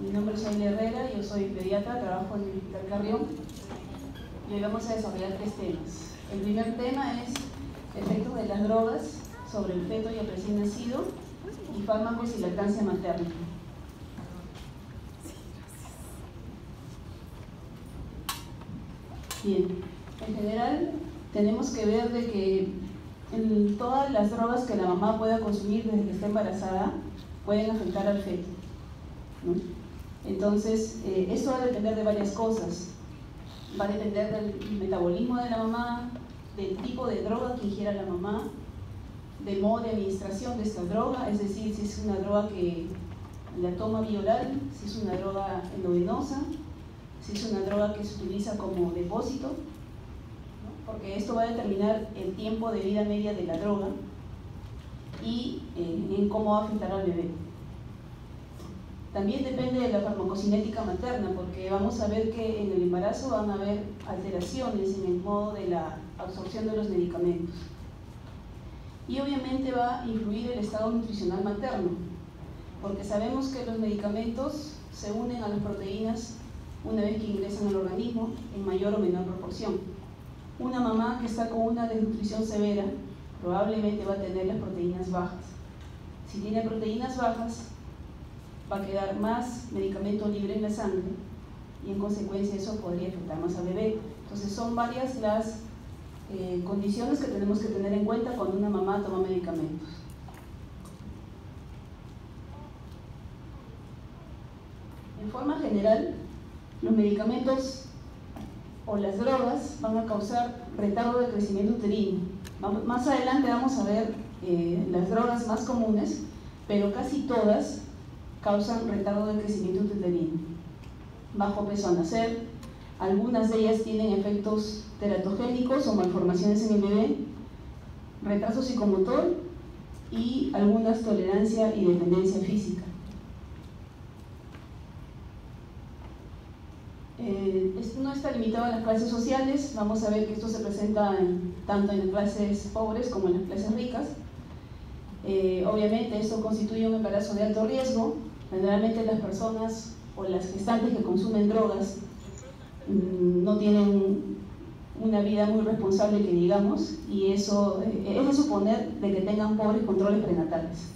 Mi nombre es Aile Herrera, yo soy pediatra, trabajo en el Hospital Carrión y hoy vamos a desarrollar 3 temas. El primer tema es efectos de las drogas sobre el feto y el recién nacido y fármacos y lactancia materna. Bien, en general tenemos que ver de que todas las drogas que la mamá pueda consumir desde que está embarazada pueden afectar al feto, ¿no? Entonces, esto va a depender de varias cosas. Va a depender del metabolismo de la mamá, del tipo de droga que ingiera la mamá, del modo de administración de esta droga, es decir, si es una droga que la toma vía oral, si es una droga endovenosa, si es una droga que se utiliza como depósito, ¿no? Porque esto va a determinar el tiempo de vida media de la droga y en cómo va a afectar al bebé. También depende de la farmacocinética materna, porque vamos a ver que en el embarazo van a haber alteraciones en el modo de la absorción de los medicamentos. Y obviamente va a influir el estado nutricional materno, porque sabemos que los medicamentos se unen a las proteínas una vez que ingresan al organismo en mayor o menor proporción. Una mamá que está con una desnutrición severa probablemente va a tener las proteínas bajas. Si tiene proteínas bajas, va a quedar más medicamento libre en la sangre y en consecuencia eso podría afectar más al bebé. Entonces son varias las condiciones que tenemos que tener en cuenta cuando una mamá toma medicamentos. En forma general, los medicamentos o las drogas van a causar retardo de crecimiento uterino. Más adelante vamos a ver las drogas más comunes, pero casi todas causan retardo de crecimiento uterino, bajo peso al nacer. Algunas de ellas tienen efectos teratogénicos o malformaciones en el bebé, retraso psicomotor y algunas tolerancia y dependencia física. Esto no está limitado a las clases sociales. Vamos a ver que esto se presenta tanto en las clases pobres como en las clases ricas. Obviamente esto constituye un embarazo de alto riesgo. Generalmente las personas o las gestantes que consumen drogas no tienen una vida muy responsable, que digamos, y eso es de suponer de que tengan pobres controles prenatales.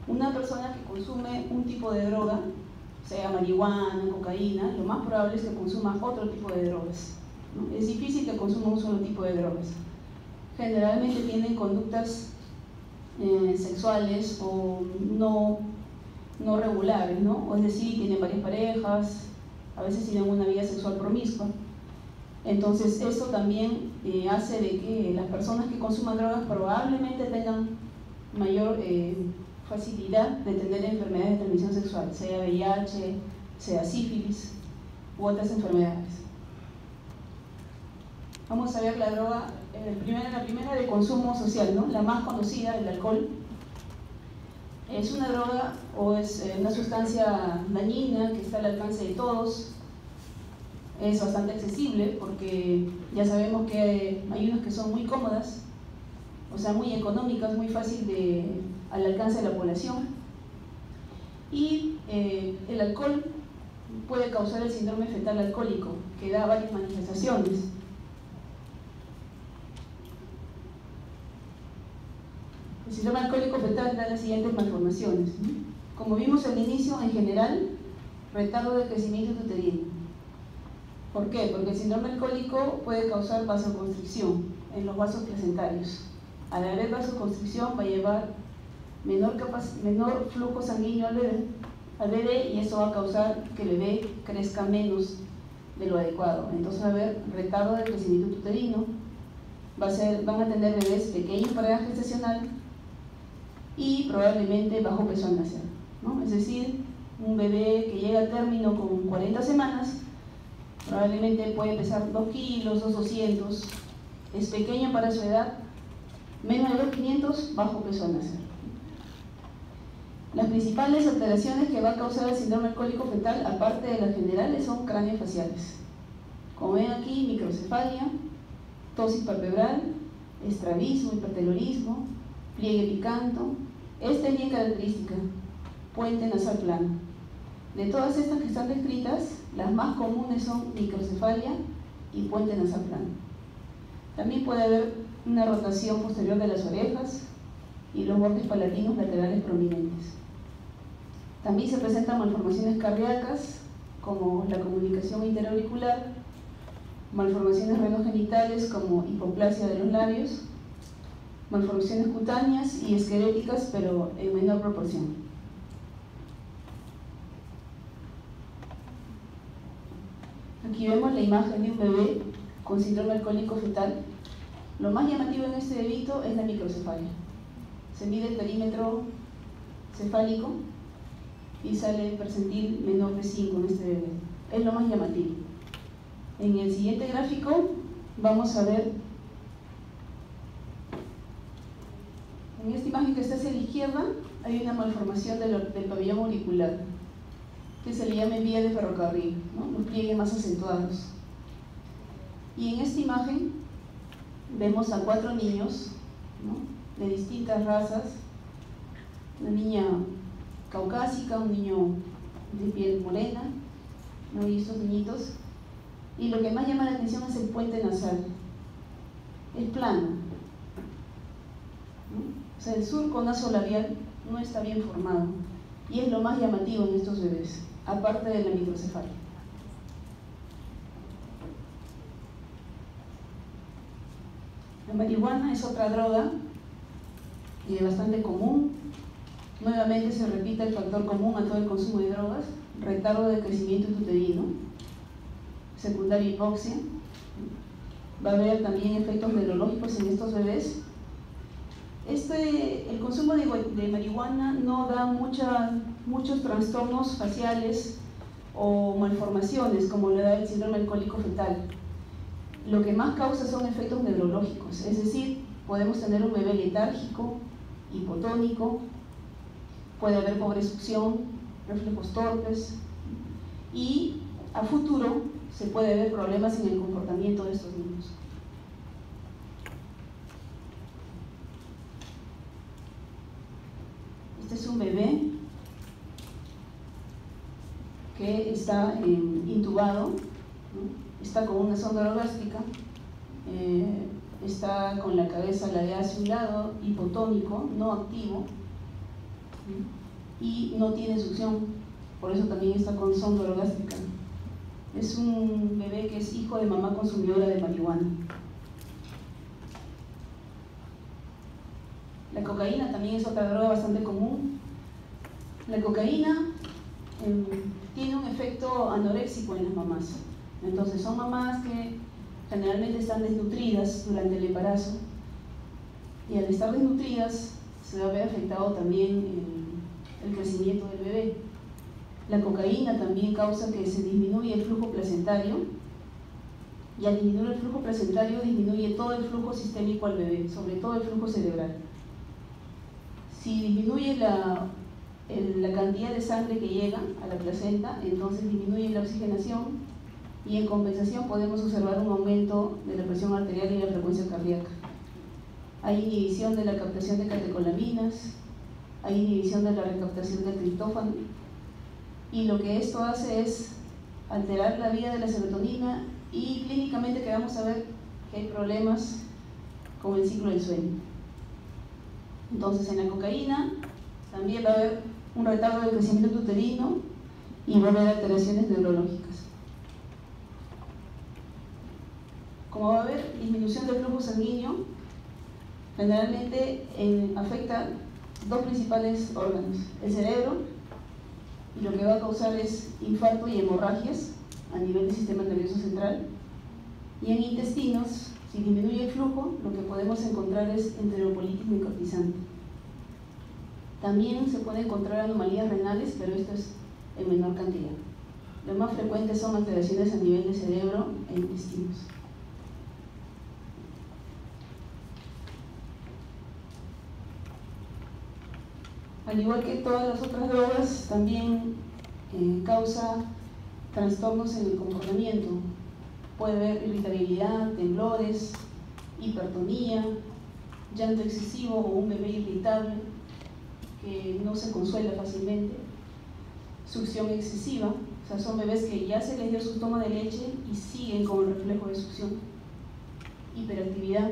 Una persona que consume un tipo de droga, sea marihuana, cocaína, lo más probable es que consuma otro tipo de drogas, ¿no? Es difícil que consuma un solo tipo de drogas. Generalmente tienen conductas sexuales o no regulares, ¿no? Es decir, tienen varias parejas, a veces tienen una vida sexual promiscua. Entonces esto también hace de que las personas que consuman drogas probablemente tengan mayor facilidad de tener enfermedades de transmisión sexual, sea VIH, sea sífilis u otras enfermedades. Vamos a ver la droga, la primera de consumo social, ¿no? La más conocida, el alcohol. Es una droga o es una sustancia dañina que está al alcance de todos. Es bastante accesible porque ya sabemos que hay unas que son muy cómodas, o sea, muy económicas, muy fácil al alcance de la población. Y el alcohol puede causar el síndrome fetal alcohólico, que da varias manifestaciones. El síndrome alcohólico fetal da las siguientes malformaciones, ¿no? Como vimos al inicio, en general, retardo de crecimiento uterino. ¿Por qué? Porque el síndrome alcohólico puede causar vasoconstricción en los vasos placentarios. Al haber vasoconstricción va a llevar menor flujo sanguíneo al bebé y eso va a causar que el bebé crezca menos de lo adecuado. Entonces va a haber retardo de crecimiento uterino, van a tener bebés pequeños para edad gestacional y probablemente bajo peso al nacer, ¿no? Es decir, un bebé que llega al término con 40 semanas probablemente puede pesar 2 kilos, 200, es pequeño para su edad, menos de 2,500, bajo peso al nacer. Las principales alteraciones que va a causar el síndrome alcohólico fetal, aparte de las generales, son craneofaciales. Como ven aquí, microcefalia, tosis palpebral, estrabismo, hipertelorismo, pliegue picantio. Esta es bien característica, puente nasal plano. De todas estas que están descritas, las más comunes son microcefalia y puente nasal plano. También puede haber una rotación posterior de las orejas y los bordes palatinos laterales prominentes. También se presentan malformaciones cardíacas, como la comunicación interauricular, malformaciones renogenitales como hipoplasia de los labios, malformaciones cutáneas y esqueléticas, pero en menor proporción. Aquí vemos la imagen de un bebé con síndrome alcohólico fetal. Lo más llamativo en este bebito es la microcefalia. Se mide el perímetro cefálico y sale el percentil menor de 5 en este bebé. Es lo más llamativo. En el siguiente gráfico vamos a ver, en esta imagen que está hacia la izquierda, hay una malformación del pabellón auricular, que se le llama vía de ferrocarril, ¿no? Los pliegues más acentuados. Y en esta imagen vemos a 4 niños, ¿no?, de distintas razas, una niña caucásica, un niño de piel morena, ¿no?, y estos niñitos. Y lo que más llama la atención es el puente nasal. Es plano, ¿no? O sea, el surco nasolabial no está bien formado, y es lo más llamativo en estos bebés, aparte de la microcefalia. La marihuana es otra droga bastante común. Nuevamente se repite el factor común a todo el consumo de drogas: retardo de crecimiento uterino, secundaria hipoxia. Va a haber también efectos neurológicos en estos bebés. El consumo de marihuana no da muchos trastornos faciales o malformaciones como le da el síndrome alcohólico fetal. Lo que más causa son efectos neurológicos, es decir, podemos tener un bebé letárgico, hipotónico, puede haber pobre succión, reflejos torpes, y a futuro se puede ver problemas en el comportamiento de estos niños. Este es un bebé que está intubado, ¿no? Está con una sonda orogástrica, está con la cabeza ladeada hacia un lado, hipotónico, no activo, ¿no?, y no tiene succión, por eso también está con sonda orogástrica. Es un bebé que es hijo de mamá consumidora de marihuana. La cocaína también es otra droga bastante común. La cocaína tiene un efecto anoréxico en las mamás. Entonces son mamás que generalmente están desnutridas durante el embarazo, y al estar desnutridas se va a ver afectado también el crecimiento del bebé. La cocaína también causa que se disminuya el flujo placentario, y al disminuir el flujo placentario disminuye todo el flujo sistémico al bebé, sobre todo el flujo cerebral. Si disminuye la cantidad de sangre que llega a la placenta, entonces disminuye la oxigenación, y en compensación podemos observar un aumento de la presión arterial y la frecuencia cardíaca. Hay inhibición de la captación de catecolaminas, hay inhibición de la recaptación del triptófano, y lo que esto hace es alterar la vía de la serotonina, y clínicamente que vamos a ver que hay problemas con el ciclo del sueño. Entonces en la cocaína también va a haber un retardo del crecimiento uterino y va a haber alteraciones neurológicas. Como va a haber disminución del flujo sanguíneo, generalmente afecta dos principales órganos: el cerebro, y lo que va a causar es infarto y hemorragias a nivel del sistema nervioso central, y en intestinos, si disminuye el flujo, lo que podemos encontrar es enterocolitis necrotizante. También se puede encontrar anomalías renales, pero esto es en menor cantidad. Lo más frecuente son alteraciones a nivel de cerebro e intestinos. Al igual que todas las otras drogas, también causa trastornos en el comportamiento. Puede haber irritabilidad, temblores, hipertonía, llanto excesivo o un bebé irritable que no se consuela fácilmente. succión excesiva, o sea, son bebés que ya se les dio su toma de leche y siguen con el reflejo de succión. Hiperactividad.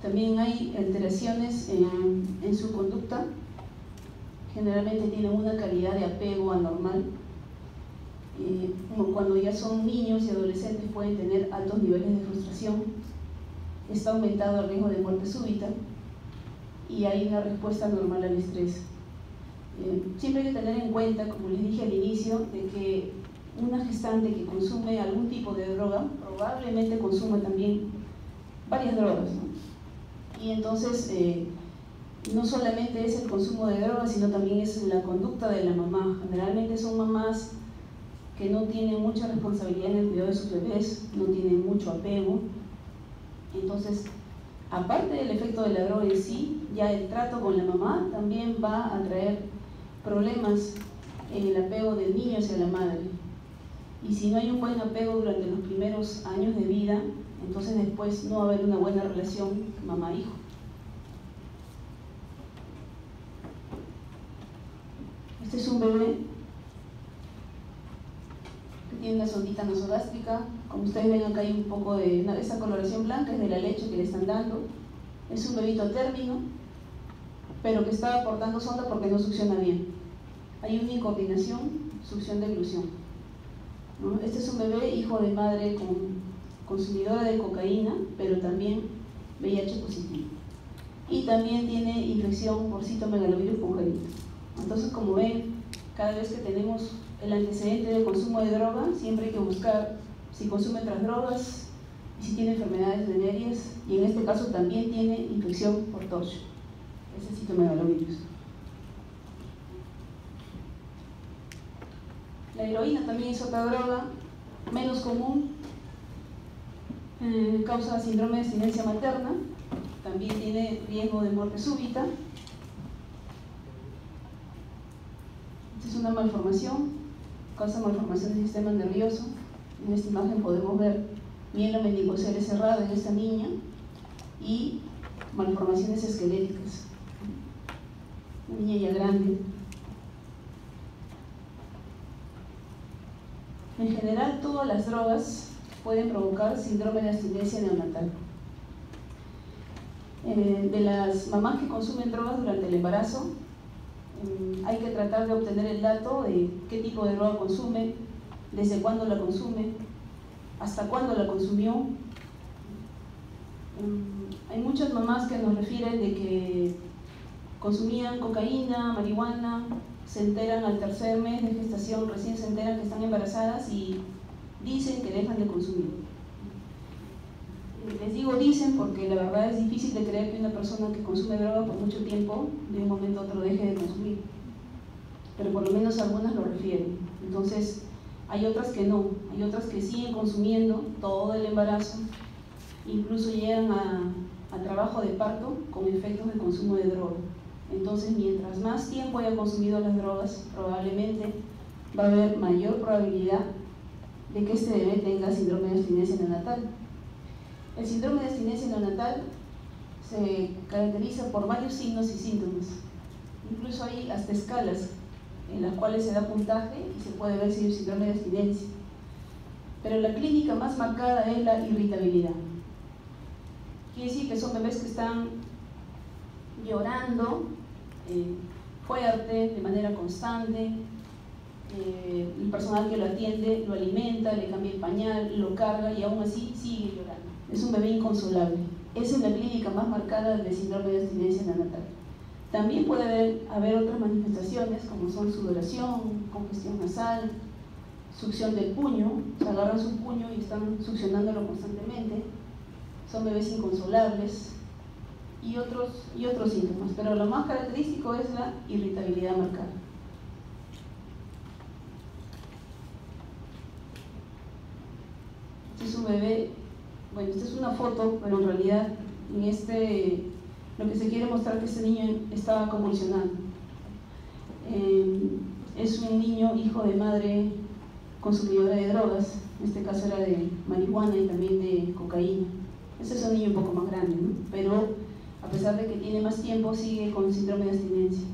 También hay alteraciones en su conducta. Generalmente tienen una calidad de apego anormal. Cuando ya son niños y adolescentes pueden tener altos niveles de frustración. Está aumentado el riesgo de muerte súbita y hay una respuesta normal al estrés. Siempre hay que tener en cuenta, como les dije al inicio, de que una gestante que consume algún tipo de droga probablemente consuma también varias drogas, ¿no? Y entonces no solamente es el consumo de drogas, sino también es la conducta de la mamá. Generalmente son mamás que no tienen mucha responsabilidad en el cuidado de sus bebés, no tienen mucho apego. Entonces, aparte del efecto de la droga en sí, ya el trato con la mamá también va a traer problemas en el apego del niño hacia la madre. Y si no hay un buen apego durante los primeros años de vida, entonces después no va a haber una buena relación mamá-hijo. Este es un bebé que tiene una sondita nasogástrica. Como ustedes ven acá hay un poco de esa coloración blanca, es de la leche que le están dando. Es un bebito término, pero que está aportando sonda porque no succiona bien. Hay una incoordinación, succión-deglución, ¿no? Este es un bebé hijo de madre consumidora de cocaína, pero también VIH positivo. Y también tiene infección por citomegalovirus congénito. Entonces, como ven, cada vez que tenemos el antecedente de consumo de droga, siempre hay que buscar si consume otras drogas y si tiene enfermedades venéreas, y en este caso también tiene infección por tocho, ese citomegalovirus. La heroína también es otra droga menos común, causa síndrome de abstinencia materna, también tiene riesgo de muerte súbita. Esta es una malformación, causa malformación del sistema nervioso. En esta imagen podemos ver mielo meningocele cerrado en esta niña y malformaciones esqueléticas. Una niña ya grande. En general, todas las drogas pueden provocar síndrome de abstinencia neonatal. De las mamás que consumen drogas durante el embarazo, hay que tratar de obtener el dato de qué tipo de droga consume, desde cuándo la consume, hasta cuándo la consumió. Hay muchas mamás que nos refieren de que consumían cocaína, marihuana, se enteran al tercer mes de gestación, recién se enteran que están embarazadas y dicen que dejan de consumir. Les digo dicen porque la verdad es difícil de creer que una persona que consume droga por mucho tiempo de un momento a otro deje de consumir, pero por lo menos algunas lo refieren. Entonces hay otras que no, hay otras que siguen consumiendo todo el embarazo, incluso llegan a trabajo de parto con efectos de consumo de droga. Entonces, mientras más tiempo haya consumido las drogas, probablemente va a haber mayor probabilidad de que este bebé tenga síndrome de abstinencia neonatal. El síndrome de abstinencia neonatal se caracteriza por varios signos y síntomas. Incluso hay hasta escalas en las cuales se da puntaje y se puede ver si hay síndrome de abstinencia. Pero la clínica más marcada es la irritabilidad. Quiere decir que son bebés que están llorando fuerte, de manera constante. El personal que lo atiende lo alimenta, le cambia el pañal, lo carga y aún así sigue llorando. Es un bebé inconsolable. Esa es la clínica más marcada del síndrome de abstinencia neonatal. También puede haber otras manifestaciones como son sudoración, congestión nasal, succión del puño, se agarran su puño y están succionándolo constantemente. Son bebés inconsolables y otros síntomas, pero lo más característico es la irritabilidad marcada. Este es un bebé, bueno, esta es una foto, pero en realidad lo que se quiere mostrar es que este niño estaba convulsionando. Es un niño hijo de madre consumidora de drogas, en este caso era de marihuana y también de cocaína. Ese es un niño un poco más grande, ¿no? Pero a pesar de que tiene más tiempo, sigue con síndrome de abstinencia.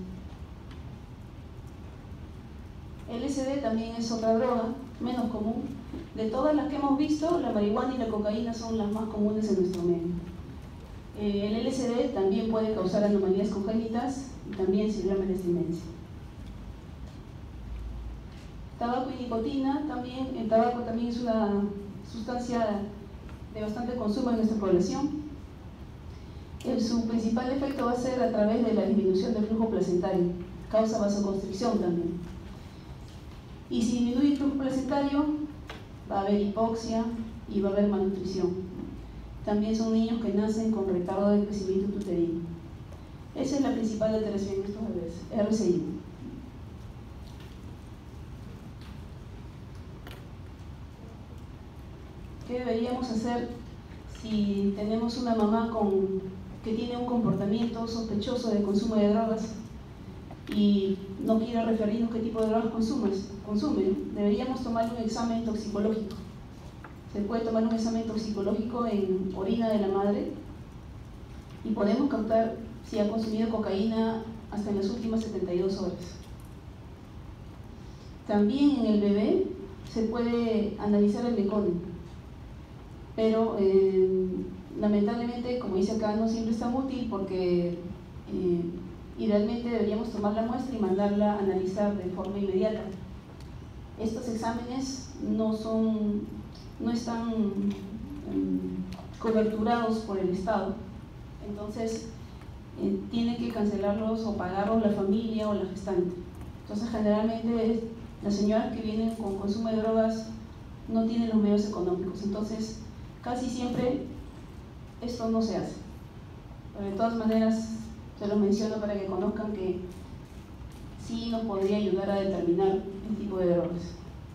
LSD también es otra droga, menos común. De todas las que hemos visto, la marihuana y la cocaína son las más comunes en nuestro medio. El LSD también puede causar anomalías congénitas y también síndrome de abstinencia. Tabaco y nicotina, también, el tabaco también es una sustancia de bastante consumo en nuestra población. Su principal efecto va a ser a través de la disminución del flujo placentario, causa vasoconstricción también. Y si disminuye el flujo placentario, va a haber hipoxia y va a haber malnutrición. También son niños que nacen con retardo de crecimiento uterino. Esa es la principal alteración en estos bebés, RCI. ¿Qué deberíamos hacer si tenemos una mamá que tiene un comportamiento sospechoso de consumo de drogas y no quiere referirnos qué tipo de drogas consume? Deberíamos tomar un examen toxicológico. Se puede tomar un examen toxicológico en orina de la madre y podemos captar si ha consumido cocaína hasta en las últimas 72 horas. También en el bebé se puede analizar el deconing, pero lamentablemente, como dice acá, no siempre es tan útil porque idealmente deberíamos tomar la muestra y mandarla a analizar de forma inmediata. Estos exámenes no están coberturados por el Estado, entonces tiene que cancelarlos o pagarlos la familia o la gestante. Entonces generalmente las señoras que vienen con consumo de drogas no tienen los medios económicos, entonces casi siempre esto no se hace. Pero de todas maneras se lo menciono para que conozcan que sí nos podría ayudar a determinar el tipo de drogas.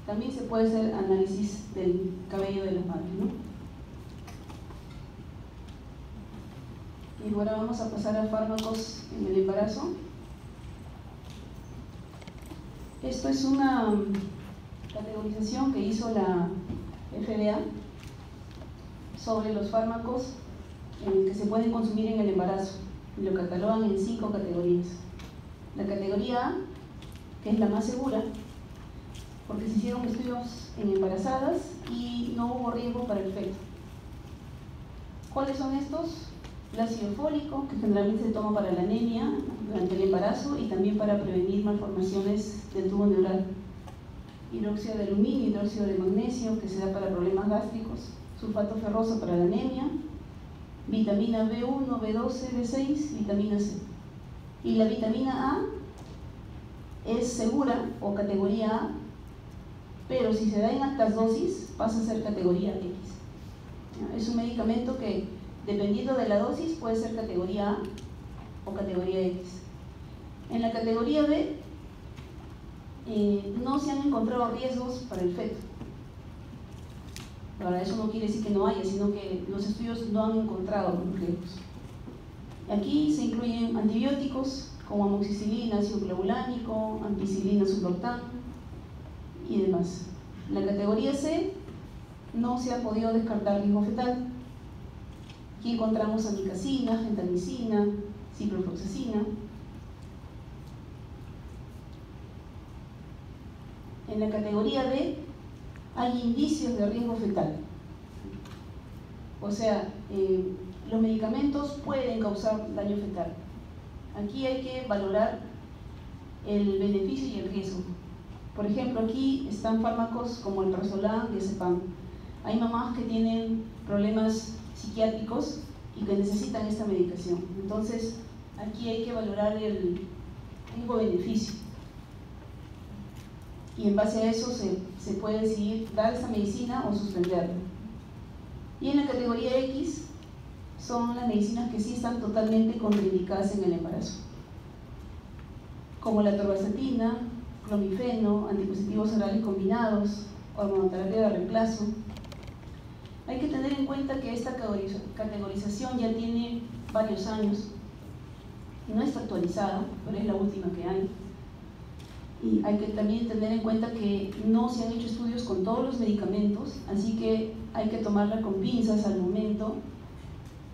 También se puede hacer análisis del cabello de las madres, ¿no? Y ahora vamos a pasar a fármacos en el embarazo. Esto es una categorización que hizo la FDA sobre los fármacos que se pueden consumir en el embarazo. Y lo catalogan en 5 categorías. La categoría A, que es la más segura, porque se hicieron estudios en embarazadas y no hubo riesgo para el feto. ¿Cuáles son estos? El ácido fólico, que generalmente se toma para la anemia durante el embarazo y también para prevenir malformaciones del tubo neural. Hidróxido de aluminio, hidróxido de magnesio, que se da para problemas gástricos. Sulfato ferroso para la anemia. Vitamina B1, B12, B6, vitamina C. Y la vitamina A es segura o categoría A, pero si se da en altas dosis pasa a ser categoría X. Es un medicamento que, dependiendo de la dosis, puede ser categoría A o categoría X. En la categoría B no se han encontrado riesgos para el feto. Ahora, eso no quiere decir que no haya, sino que los estudios no han encontrado los riesgos. Aquí se incluyen antibióticos como amoxicilina, ácido clavulánico, ampicilina, suloxán y demás. En la categoría C no se ha podido descartar riesgo fetal. Aquí encontramos amikacina, gentamicina, ciprofloxacina. En la categoría D hay indicios de riesgo fetal. O sea, los medicamentos pueden causar daño fetal. Aquí hay que valorar el beneficio y el riesgo. Por ejemplo, aquí están fármacos como el Prazolam y el Zepam. Hay mamás que tienen problemas psiquiátricos y que necesitan esta medicación. Entonces, aquí hay que valorar el riesgo-beneficio. Y en base a eso se puede decidir dar esta medicina o suspenderla. Y en la categoría X son las medicinas que sí están totalmente contraindicadas en el embarazo, como la atorvastatina, clomifeno, antipositivos orales combinados, hormonoterapia de reemplazo. Hay que tener en cuenta que esta categorización ya tiene varios años, no está actualizada, pero es la última que hay. Y hay que también tener en cuenta que no se han hecho estudios con todos los medicamentos, así que hay que tomarla con pinzas al momento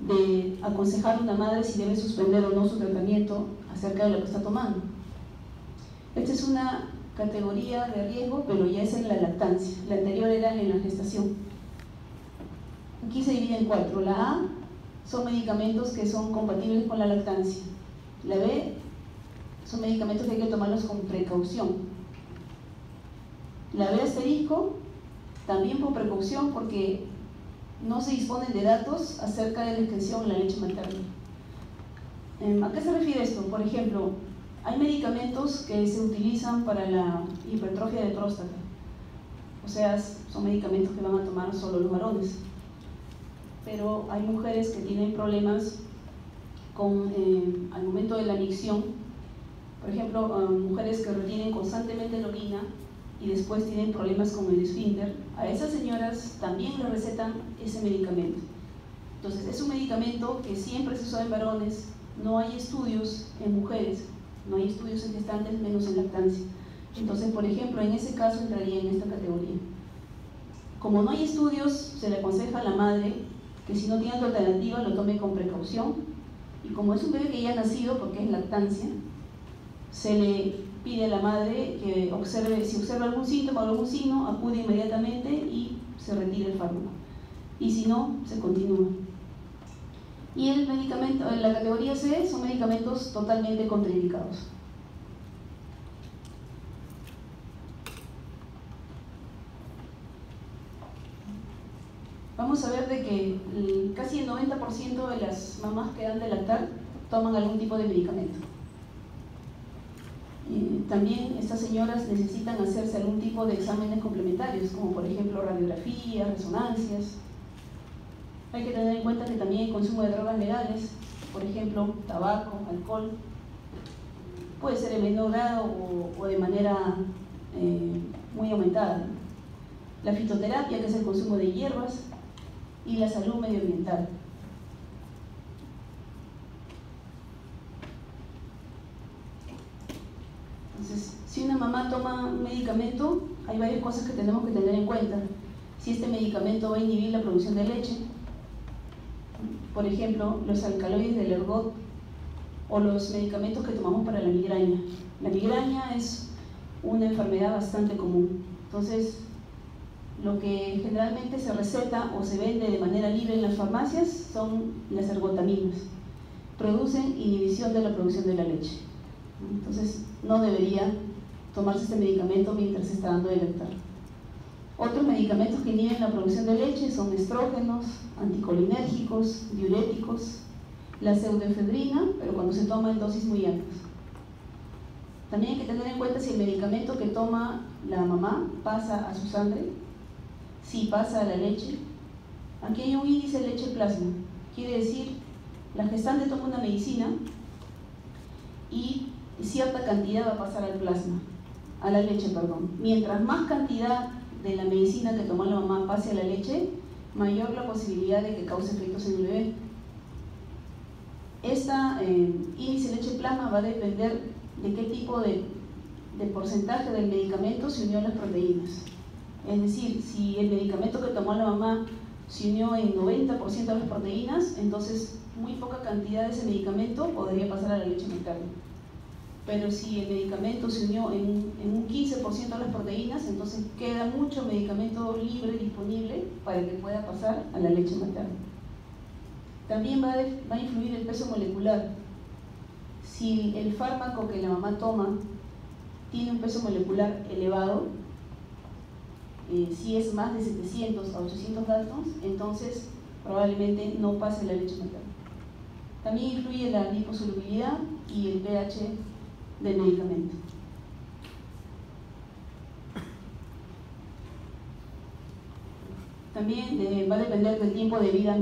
de aconsejar a una madre si debe suspender o no su tratamiento acerca de lo que está tomando. Esta es una categoría de riesgo, pero ya es en la lactancia. La anterior era en la gestación. Aquí se divide en 4. La A son medicamentos que son compatibles con la lactancia. La B son medicamentos que hay que tomarlos con precaución. La B asterisco también por precaución, porque no se disponen de datos acerca de la excreción en la leche materna. ¿A qué se refiere esto? Por ejemplo, hay medicamentos que se utilizan para la hipertrofia de próstata. O sea, son medicamentos que van a tomar solo los varones. Pero hay mujeres que tienen problemas al momento de la micción. Por ejemplo, mujeres que retienen constantemente la orina y después tienen problemas con el esfínter. A esas señoras también les recetan ese medicamento. Entonces, es un medicamento que siempre se usa en varones. No hay estudios en mujeres, no hay estudios en gestantes, menos en lactancia. Entonces, por ejemplo, en ese caso entraría en esta categoría. Como no hay estudios, se le aconseja a la madre que si no tiene otra alternativa lo tome con precaución, y como es un bebé que ya ha nacido, porque es lactancia, se le pide a la madre que observe, si observa algún síntoma o algún signo, acude inmediatamente y se retire el fármaco, y si no, se continúa. Y el medicamento, en la categoría C, son medicamentos totalmente contraindicados. Vamos a ver de que casi el 90% de las mamás que dan de lactar toman algún tipo de medicamento. También estas señoras necesitan hacerse algún tipo de exámenes complementarios, como por ejemplo radiografías, resonancias. Hay que tener en cuenta que también el consumo de drogas legales, por ejemplo, tabaco, alcohol, puede ser en menor grado o de manera muy aumentada. La fitoterapia, que es el consumo de hierbas, y la salud medioambiental. Entonces, si una mamá toma un medicamento, hay varias cosas que tenemos que tener en cuenta. Si este medicamento va a inhibir la producción de leche, por ejemplo, los alcaloides del ergot o los medicamentos que tomamos para la migraña. La migraña es una enfermedad bastante común. Entonces, lo que generalmente se receta o se vende de manera libre en las farmacias son las ergotaminas. Producen inhibición de la producción de la leche. Entonces, no debería tomarse este medicamento mientras se está dando de lactar. Otros medicamentos que inhiben la producción de leche son estrógenos, anticolinérgicos, diuréticos, la pseudoefedrina, pero cuando se toma en dosis muy altas. También hay que tener en cuenta si el medicamento que toma la mamá pasa a su sangre, si pasa a la leche. Aquí hay un índice de leche plasma. Quiere decir, la gestante toma una medicina y cierta cantidad va a pasar al plasma, a la leche, perdón. Mientras más cantidad de la medicina que tomó la mamá pase a la leche, mayor la posibilidad de que cause efectos en el bebé. Esta índice de leche plasma va a depender de qué tipo de porcentaje del medicamento se unió a las proteínas. Es decir, si el medicamento que tomó la mamá se unió en 90% a las proteínas, entonces muy poca cantidad de ese medicamento podría pasar a la leche materna. Pero si el medicamento se unió en un 15% a las proteínas, entonces queda mucho medicamento libre disponible para que pueda pasar a la leche materna. También va a influir el peso molecular. Si el fármaco que la mamá toma tiene un peso molecular elevado, si es más de 700 a 800 daltons, entonces probablemente no pase la leche materna. También influye la liposolubilidad y el pH del medicamento. También va a depender del tiempo de vida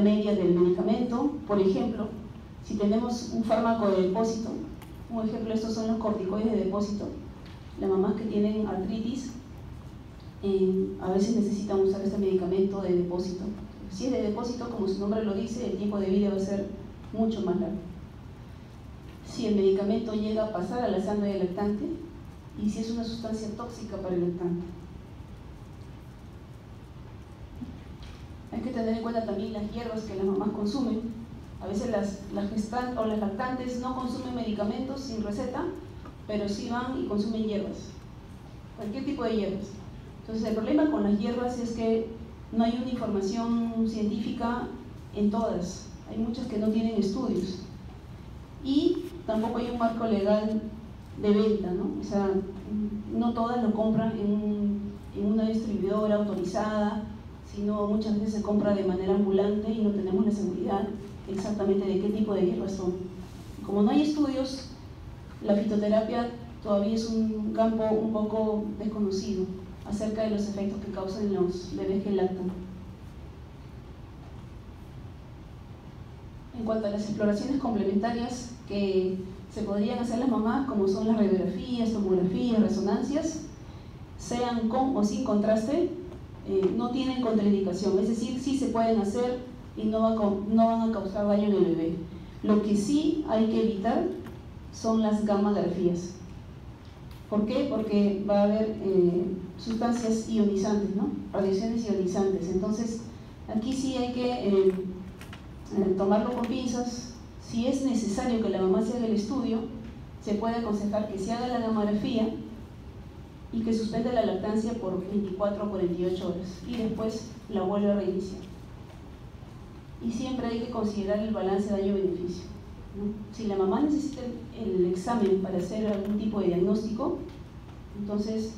media del medicamento. Por ejemplo, si tenemos un fármaco de depósito, un ejemplo, estos son los corticoides de depósito. Las mamás que tienen artritis a veces necesitan usar este medicamento de depósito. Si es de depósito, como su nombre lo dice, el tiempo de vida va a ser mucho más largo. Si el medicamento llega a pasar a la sangre del lactante y si es una sustancia tóxica para el lactante. Hay que tener en cuenta también las hierbas que las mamás consumen. A veces las gestantes o las lactantes no consumen medicamentos sin receta, pero sí van y consumen hierbas, cualquier tipo de hierbas. Entonces el problema con las hierbas es que no hay una información científica en todas, hay muchas que no tienen estudios y tampoco hay un marco legal de venta, ¿no? O sea, no todas lo compran en una distribuidora autorizada, sino muchas veces se compra de manera ambulante y no tenemos la seguridad exactamente de qué tipo de hierbas son. Como no hay estudios, la fitoterapia todavía es un campo un poco desconocido acerca de los efectos que causan en los bebés que lactan. En cuanto a las exploraciones complementarias que se podrían hacer las mamás, como son las radiografías, tomografías, resonancias, sean con o sin contraste, no tienen contraindicación, es decir, sí se pueden hacer y no van a causar daño en el bebé. Lo que sí hay que evitar son las gammagrafías. ¿Por qué? Porque va a haber sustancias ionizantes, ¿no? Radiaciones ionizantes. Entonces, aquí sí hay que tomarlo con pinzas. Si es necesario que la mamá se haga el estudio, se puede aconsejar que se haga la gammagrafía y que suspenda la lactancia por 24 o 48 horas y después la vuelve a reiniciar. Y siempre hay que considerar el balance daño-beneficio, ¿no? Si la mamá necesita el examen para hacer algún tipo de diagnóstico, entonces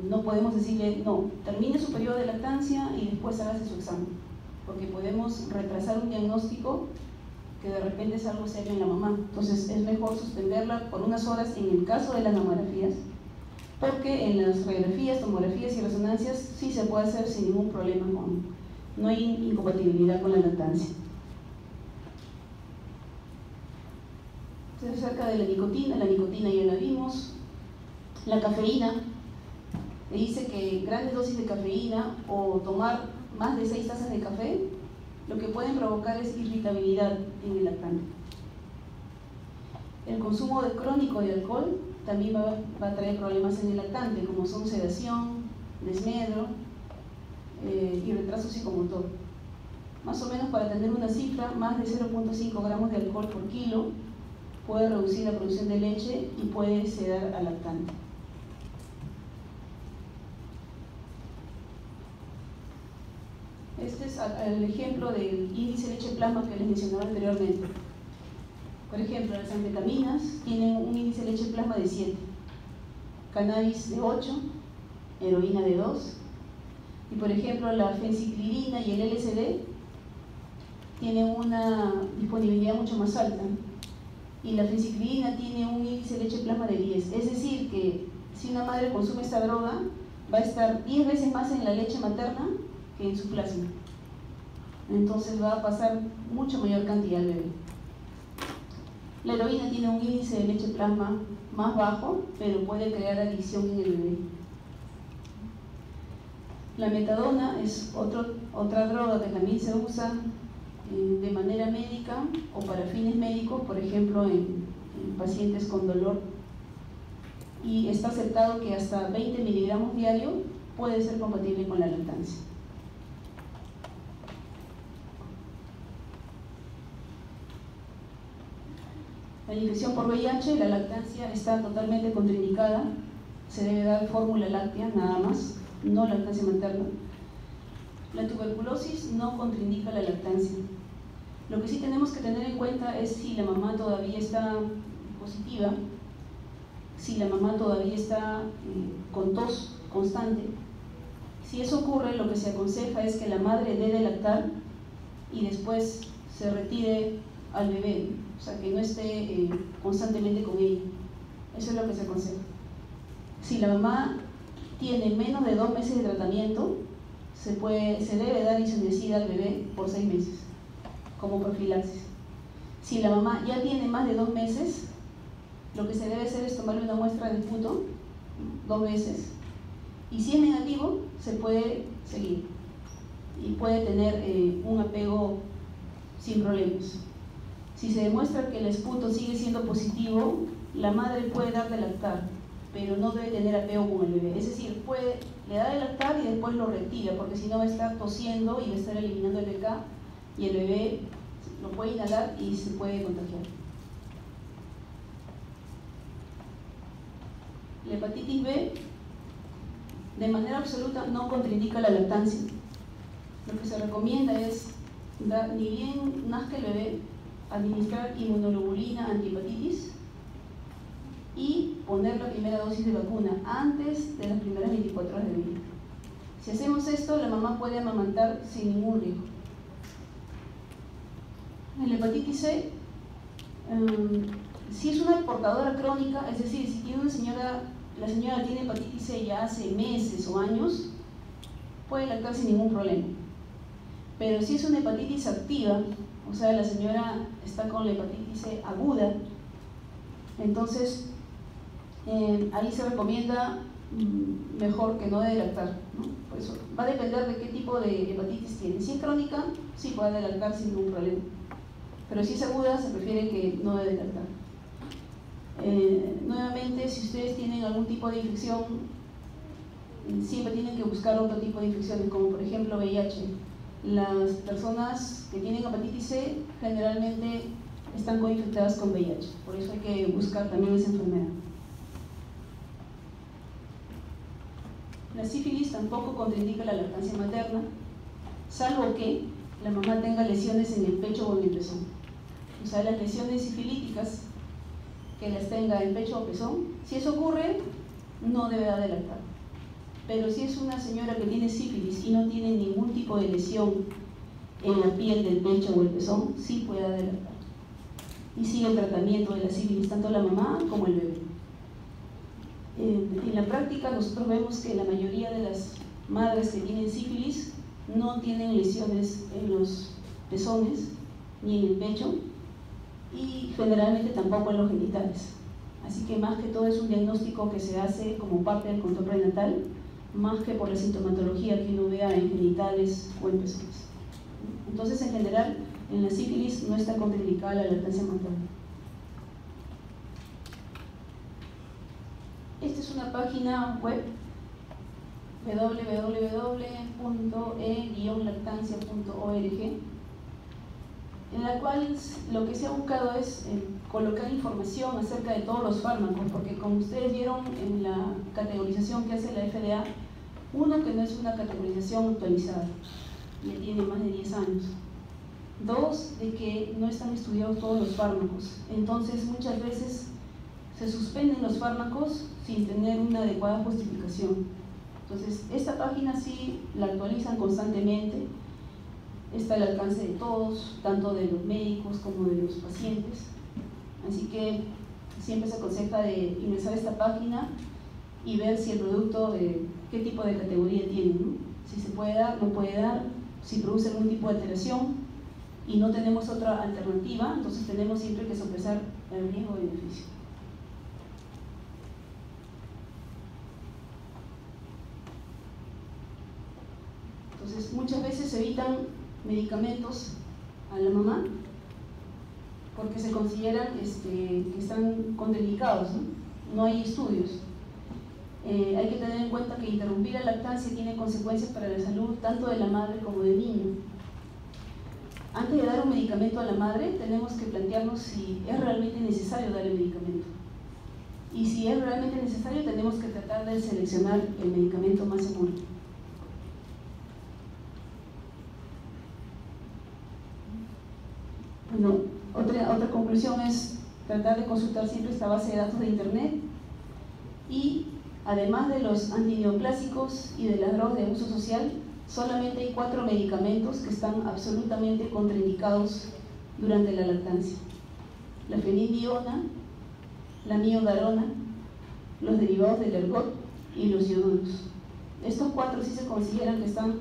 no podemos decirle, no, termine su periodo de lactancia y después hágase su examen, porque podemos retrasar un diagnóstico que de repente es algo serio en la mamá. Entonces es mejor suspenderla por unas horas en el caso de las gamografías, porque en las radiografías, tomografías y resonancias sí se puede hacer sin ningún problema, no hay incompatibilidad con la lactancia. Entonces, acerca de la nicotina ya la vimos. La cafeína, le dice que grandes dosis de cafeína o tomar más de 6 tazas de café, lo que pueden provocar es irritabilidad en el lactante. El consumo crónico de alcohol también va a traer problemas en el lactante, como son sedación, desmedro y retraso psicomotor. Más o menos, para tener una cifra, más de 0.5 gramos de alcohol por kilo puede reducir la producción de leche y puede sedar al lactante. Este es el ejemplo del índice de leche plasma que les mencionaba anteriormente. Por ejemplo, las anfetaminas tienen un índice de leche plasma de 7, cannabis de 8, heroína de 2, y por ejemplo la fenciclidina y el LSD tienen una disponibilidad mucho más alta, y la fenciclidina tiene un índice de leche plasma de 10, es decir que si una madre consume esta droga va a estar 10 veces más en la leche materna que en su plasma, entonces va a pasar mucha mayor cantidad al bebé. La heroína tiene un índice de leche plasma más bajo, pero puede crear adicción en el bebé. La metadona es otra droga que también se usa de manera médica o para fines médicos, por ejemplo en pacientes con dolor, y está aceptado que hasta 20 miligramos diario puede ser compatible con la lactancia. La infección por VIH, la lactancia está totalmente contraindicada, se debe dar fórmula láctea nada más, no lactancia materna. La tuberculosis no contraindica la lactancia. Lo que sí tenemos que tener en cuenta es si la mamá todavía está positiva, si la mamá todavía está con tos constante. Si eso ocurre, lo que se aconseja es que la madre dé de lactar y después se retire al bebé, o sea, que no esté constantemente con ella. Eso es lo que se aconseja. Si la mamá tiene menos de 2 meses de tratamiento, se debe dar isoniazida al bebé por 6 meses, como profilaxis. Si la mamá ya tiene más de 2 meses, lo que se debe hacer es tomarle una muestra de puto 2 veces, y si es negativo, se puede seguir y puede tener un apego sin problemas. Si se demuestra que el esputo sigue siendo positivo, la madre puede dar de lactar, pero no debe tener apego con el bebé. Es decir, puede le da de lactar y después lo retira, porque si no va a estar tosiendo y va a estar eliminando el BK y el bebé lo puede inhalar y se puede contagiar. La hepatitis B de manera absoluta no contraindica la lactancia. Lo que se recomienda es dar, ni bien nazca el bebé, administrar inmunoglobulina antihepatitis y poner la primera dosis de vacuna antes de las primeras 24 horas de vida. Si hacemos esto, la mamá puede amamantar sin ningún riesgo. En la hepatitis C, si es una portadora crónica, es decir, si tiene la señora tiene hepatitis C ya hace meses o años, puede lactar sin ningún problema. Pero si es una hepatitis activa, o sea, la señora está con la hepatitis C aguda, entonces ahí se recomienda mejor que no dé de lactar, ¿no? Por eso va a depender de qué tipo de hepatitis tiene. Si es crónica, sí puede lactar sin ningún problema, pero si es aguda, se prefiere que no dé de lactar. Nuevamente, si ustedes tienen algún tipo de infección, siempre tienen que buscar otro tipo de infecciones, como por ejemplo VIH. Las personas que tienen hepatitis C generalmente están coinfectadas con VIH, por eso hay que buscar también esa enfermedad. La sífilis tampoco contraindica la lactancia materna, salvo que la mamá tenga lesiones en el pecho o en el pezón. O sea, las lesiones sifilíticas que las tenga en pecho o pezón, si eso ocurre, no debe dar de lactar. Pero si es una señora que tiene sífilis y no tiene ningún tipo de lesión en la piel del pecho o el pezón, sí puede dar de lactar. Y sigue el tratamiento de la sífilis, tanto la mamá como el bebé. En la práctica nosotros vemos que la mayoría de las madres que tienen sífilis no tienen lesiones en los pezones ni en el pecho y generalmente tampoco en los genitales. Así que más que todo es un diagnóstico que se hace como parte del control prenatal, más que por la sintomatología que uno vea en genitales o en pezones. Entonces, en general, en la sífilis no está contraindicada la lactancia materna. Esta es una página web www.e-lactancia.org, en la cual lo que se ha buscado es colocar información acerca de todos los fármacos, porque como ustedes vieron en la categorización que hace la FDA, uno, que no es una categorización actualizada, ya tiene más de 10 años. Dos, de que no están estudiados todos los fármacos, entonces muchas veces se suspenden los fármacos sin tener una adecuada justificación. Entonces, esta página sí la actualizan constantemente, está al alcance de todos, tanto de los médicos como de los pacientes. Así que siempre se aconseja de ingresar a esta página y ver si el producto, qué tipo de categoría tiene, ¿no? Si se puede dar, no puede dar, si produce algún tipo de alteración y no tenemos otra alternativa, entonces tenemos siempre que sopesar el riesgo-beneficio. Entonces, muchas veces se evitan medicamentos a la mamá porque se consideran que están contraindicados, ¿no? No hay estudios. Hay que tener en cuenta que interrumpir la lactancia tiene consecuencias para la salud tanto de la madre como del niño. Antes de dar un medicamento a la madre, tenemos que plantearnos si es realmente necesario dar el medicamento. Y si es realmente necesario, tenemos que tratar de seleccionar el medicamento más seguro. Bueno, otra conclusión es tratar de consultar siempre esta base de datos de internet y además de los antineoplásicos y de las drogas de uso social, solamente hay 4 medicamentos que están absolutamente contraindicados durante la lactancia: la fenildiona, la miodarona, los derivados del ergot y los ioduros. Estos 4 sí se consideran que están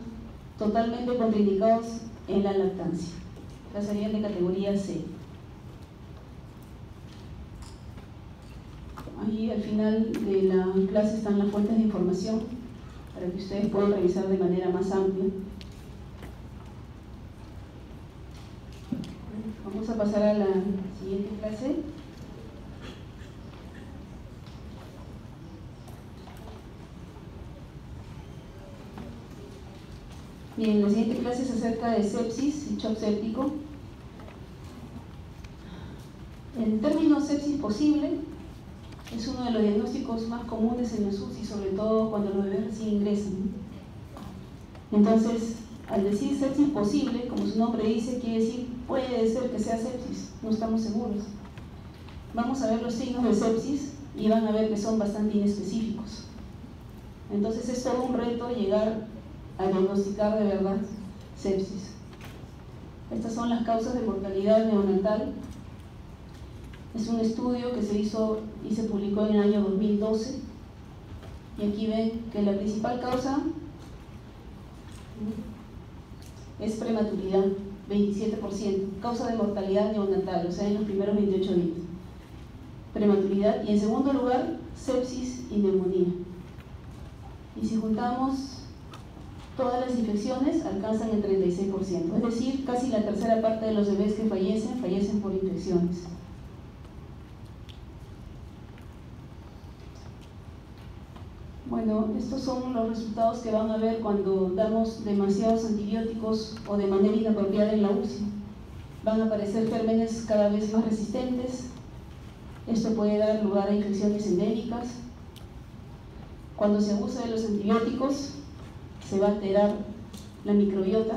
totalmente contraindicados en la lactancia. Ya serían de categoría C. Ahí al final de la clase están las fuentes de información para que ustedes puedan revisar de manera más amplia. Vamos a pasar a la siguiente clase. Bien, la siguiente clase es acerca de sepsis y shock séptico. El término sepsis posible es uno de los diagnósticos más comunes en los UCI, sobre todo cuando los bebés recién ingresan. Entonces, al decir sepsis posible, como su nombre dice, quiere decir puede ser que sea sepsis, no estamos seguros. Vamos a ver los signos de sepsis y van a ver que son bastante inespecíficos. Entonces es todo un reto llegar a diagnosticar de verdad sepsis. Estas son las causas de mortalidad neonatal. Es un estudio que se hizo y se publicó en el año 2012. Y aquí ven que la principal causa es prematuridad, 27%. Causa de mortalidad neonatal, o sea, en los primeros 28 días. Prematuridad. Y en segundo lugar, sepsis y neumonía. Y si juntamos todas las infecciones, alcanzan el 36%. Es decir, casi la tercera parte de los bebés que fallecen por infecciones. Bueno, estos son los resultados que van a ver cuando damos demasiados antibióticos o de manera inapropiada en la UCI. Van a aparecer gérmenes cada vez más resistentes. Esto puede dar lugar a infecciones endémicas. Cuando se abusa de los antibióticos, se va a alterar la microbiota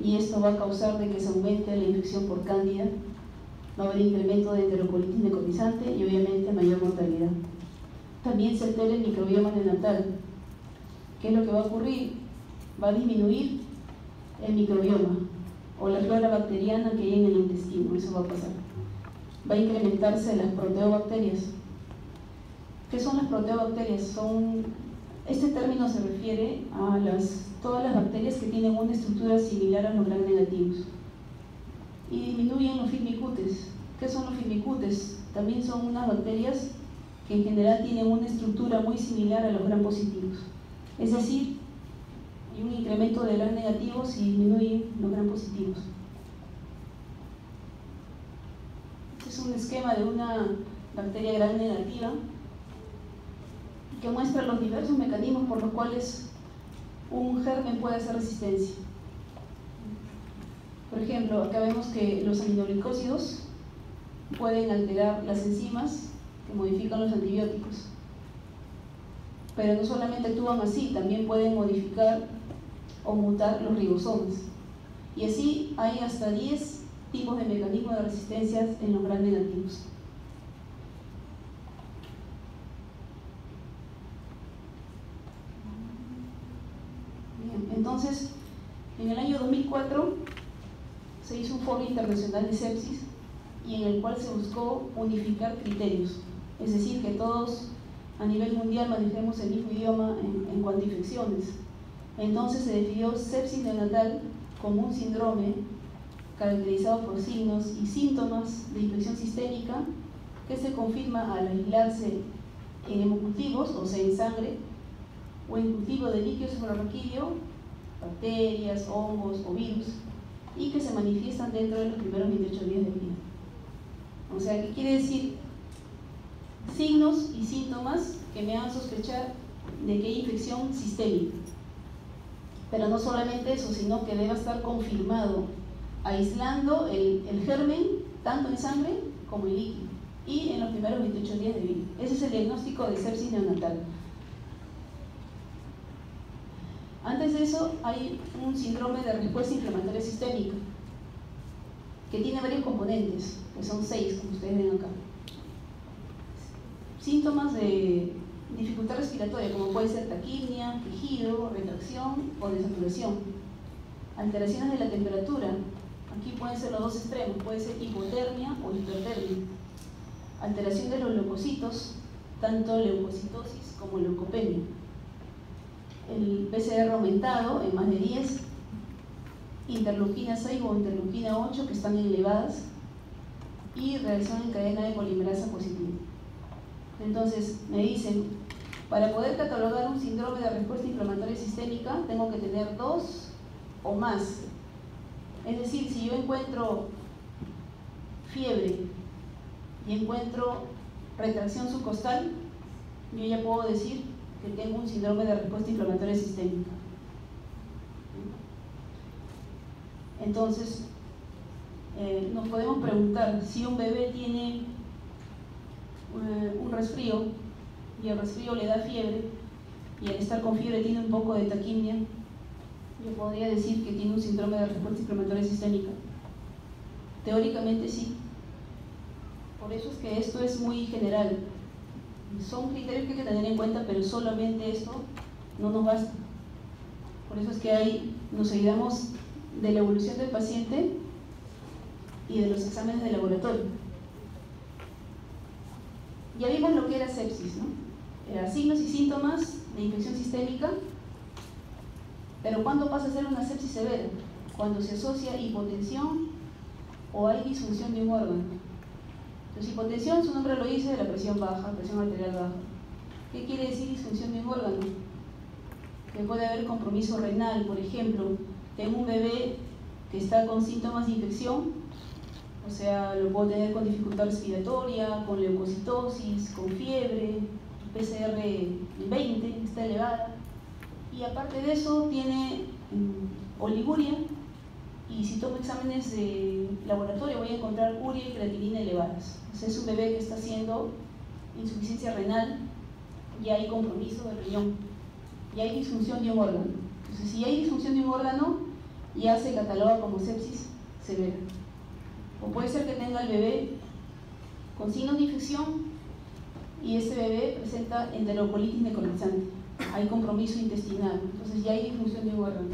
y esto va a causar de que se aumente la infección por cándida, va a haber incremento de enterocolitis necrotizante y obviamente mayor mortalidad. También se altera el microbioma neonatal. ¿Qué es lo que va a ocurrir? Va a disminuir el microbioma o la flora bacteriana que hay en el intestino, eso va a pasar. Va a incrementarse las proteobacterias. ¿Qué son las proteobacterias? Este término se refiere a todas las bacterias que tienen una estructura similar a los gram negativos y disminuyen los firmicutes. ¿Qué son los firmicutes? También son unas bacterias que en general tienen una estructura muy similar a los gram positivos. Es decir, hay un incremento de gram negativos y disminuyen los gram positivos. Este es un esquema de una bacteria gram negativa que muestra los diversos mecanismos por los cuales un germen puede hacer resistencia. Por ejemplo, acá vemos que los aminoglicósidos pueden alterar las enzimas que modifican los antibióticos. Pero no solamente actúan así, también pueden modificar o mutar los ribosomas. Y así hay hasta 10 tipos de mecanismos de resistencia en los gram negativos. Entonces, en el año 2004 se hizo un foro internacional de sepsis y en el cual se buscó unificar criterios, es decir, que todos a nivel mundial manejemos el mismo idioma en cuanto a infecciones. Entonces se definió sepsis neonatal como un síndrome caracterizado por signos y síntomas de infección sistémica que se confirma al aislarse en hemocultivos, o sea, en sangre, o en cultivo de líquido cefalorraquídeo, bacterias, hongos o virus, y que se manifiestan dentro de los primeros 28 días de vida. O sea, ¿qué quiere decir? Signos y síntomas que me hagan sospechar de que hay infección sistémica. Pero no solamente eso, sino que deba estar confirmado, aislando el germen tanto en sangre como en líquido, y en los primeros 28 días de vida. Ese es el diagnóstico de sepsis neonatal. Antes de eso hay un síndrome de respuesta inflamatoria sistémica que tiene varios componentes, que son 6, como ustedes ven acá. Síntomas de dificultad respiratoria, como puede ser taquipnia, quejido, retracción o desaturación. Alteraciones de la temperatura, aquí pueden ser los dos extremos, puede ser hipotermia o hipertermia. Alteración de los leucocitos, tanto leucocitosis como leucopenia. El PCR aumentado en más de 10, interleuquina 6 o interleuquina 8 que están elevadas y reacción en cadena de polimerasa positiva. Entonces me dicen, para poder catalogar un síndrome de respuesta inflamatoria sistémica tengo que tener 2 o más. Es decir, si yo encuentro fiebre y encuentro retracción subcostal, yo ya puedo decir que tengo un síndrome de respuesta inflamatoria sistémica. Entonces, nos podemos preguntar si un bebé tiene un resfrío y el resfrío le da fiebre y al estar con fiebre tiene un poco de taquimia, yo podría decir que tiene un síndrome de respuesta inflamatoria sistémica. Teóricamente sí. Por eso es que esto es muy general. Son criterios que hay que tener en cuenta, pero solamente esto no nos basta. Por eso es que nos ayudamos de la evolución del paciente y de los exámenes de laboratorio. Ya vimos lo que era sepsis, ¿no? Era signos y síntomas de infección sistémica, pero ¿cuándo pasa a ser una sepsis severa? Cuando se asocia hipotensión o hay disfunción de un órgano. Entonces, hipotensión, su nombre lo dice, de la presión baja, presión arterial baja. ¿Qué quiere decir disfunción de un órgano? Que puede haber compromiso renal, por ejemplo. Tengo un bebé que está con síntomas de infección, o sea, lo puedo tener con dificultad respiratoria, con leucocitosis, con fiebre, PCR 20 está elevada, y aparte de eso tiene oliguria, y si tomo exámenes de laboratorio voy a encontrar urea y creatinina elevadas. O sea, es un bebé que está haciendo insuficiencia renal, y hay compromiso del riñón, y hay disfunción de un órgano. Entonces, si hay disfunción de un órgano, ya se cataloga como sepsis severa. O puede ser que tenga el bebé con signos de infección y este bebé presenta enterocolitis necrotizante. Hay compromiso intestinal, entonces ya hay disfunción de un órgano.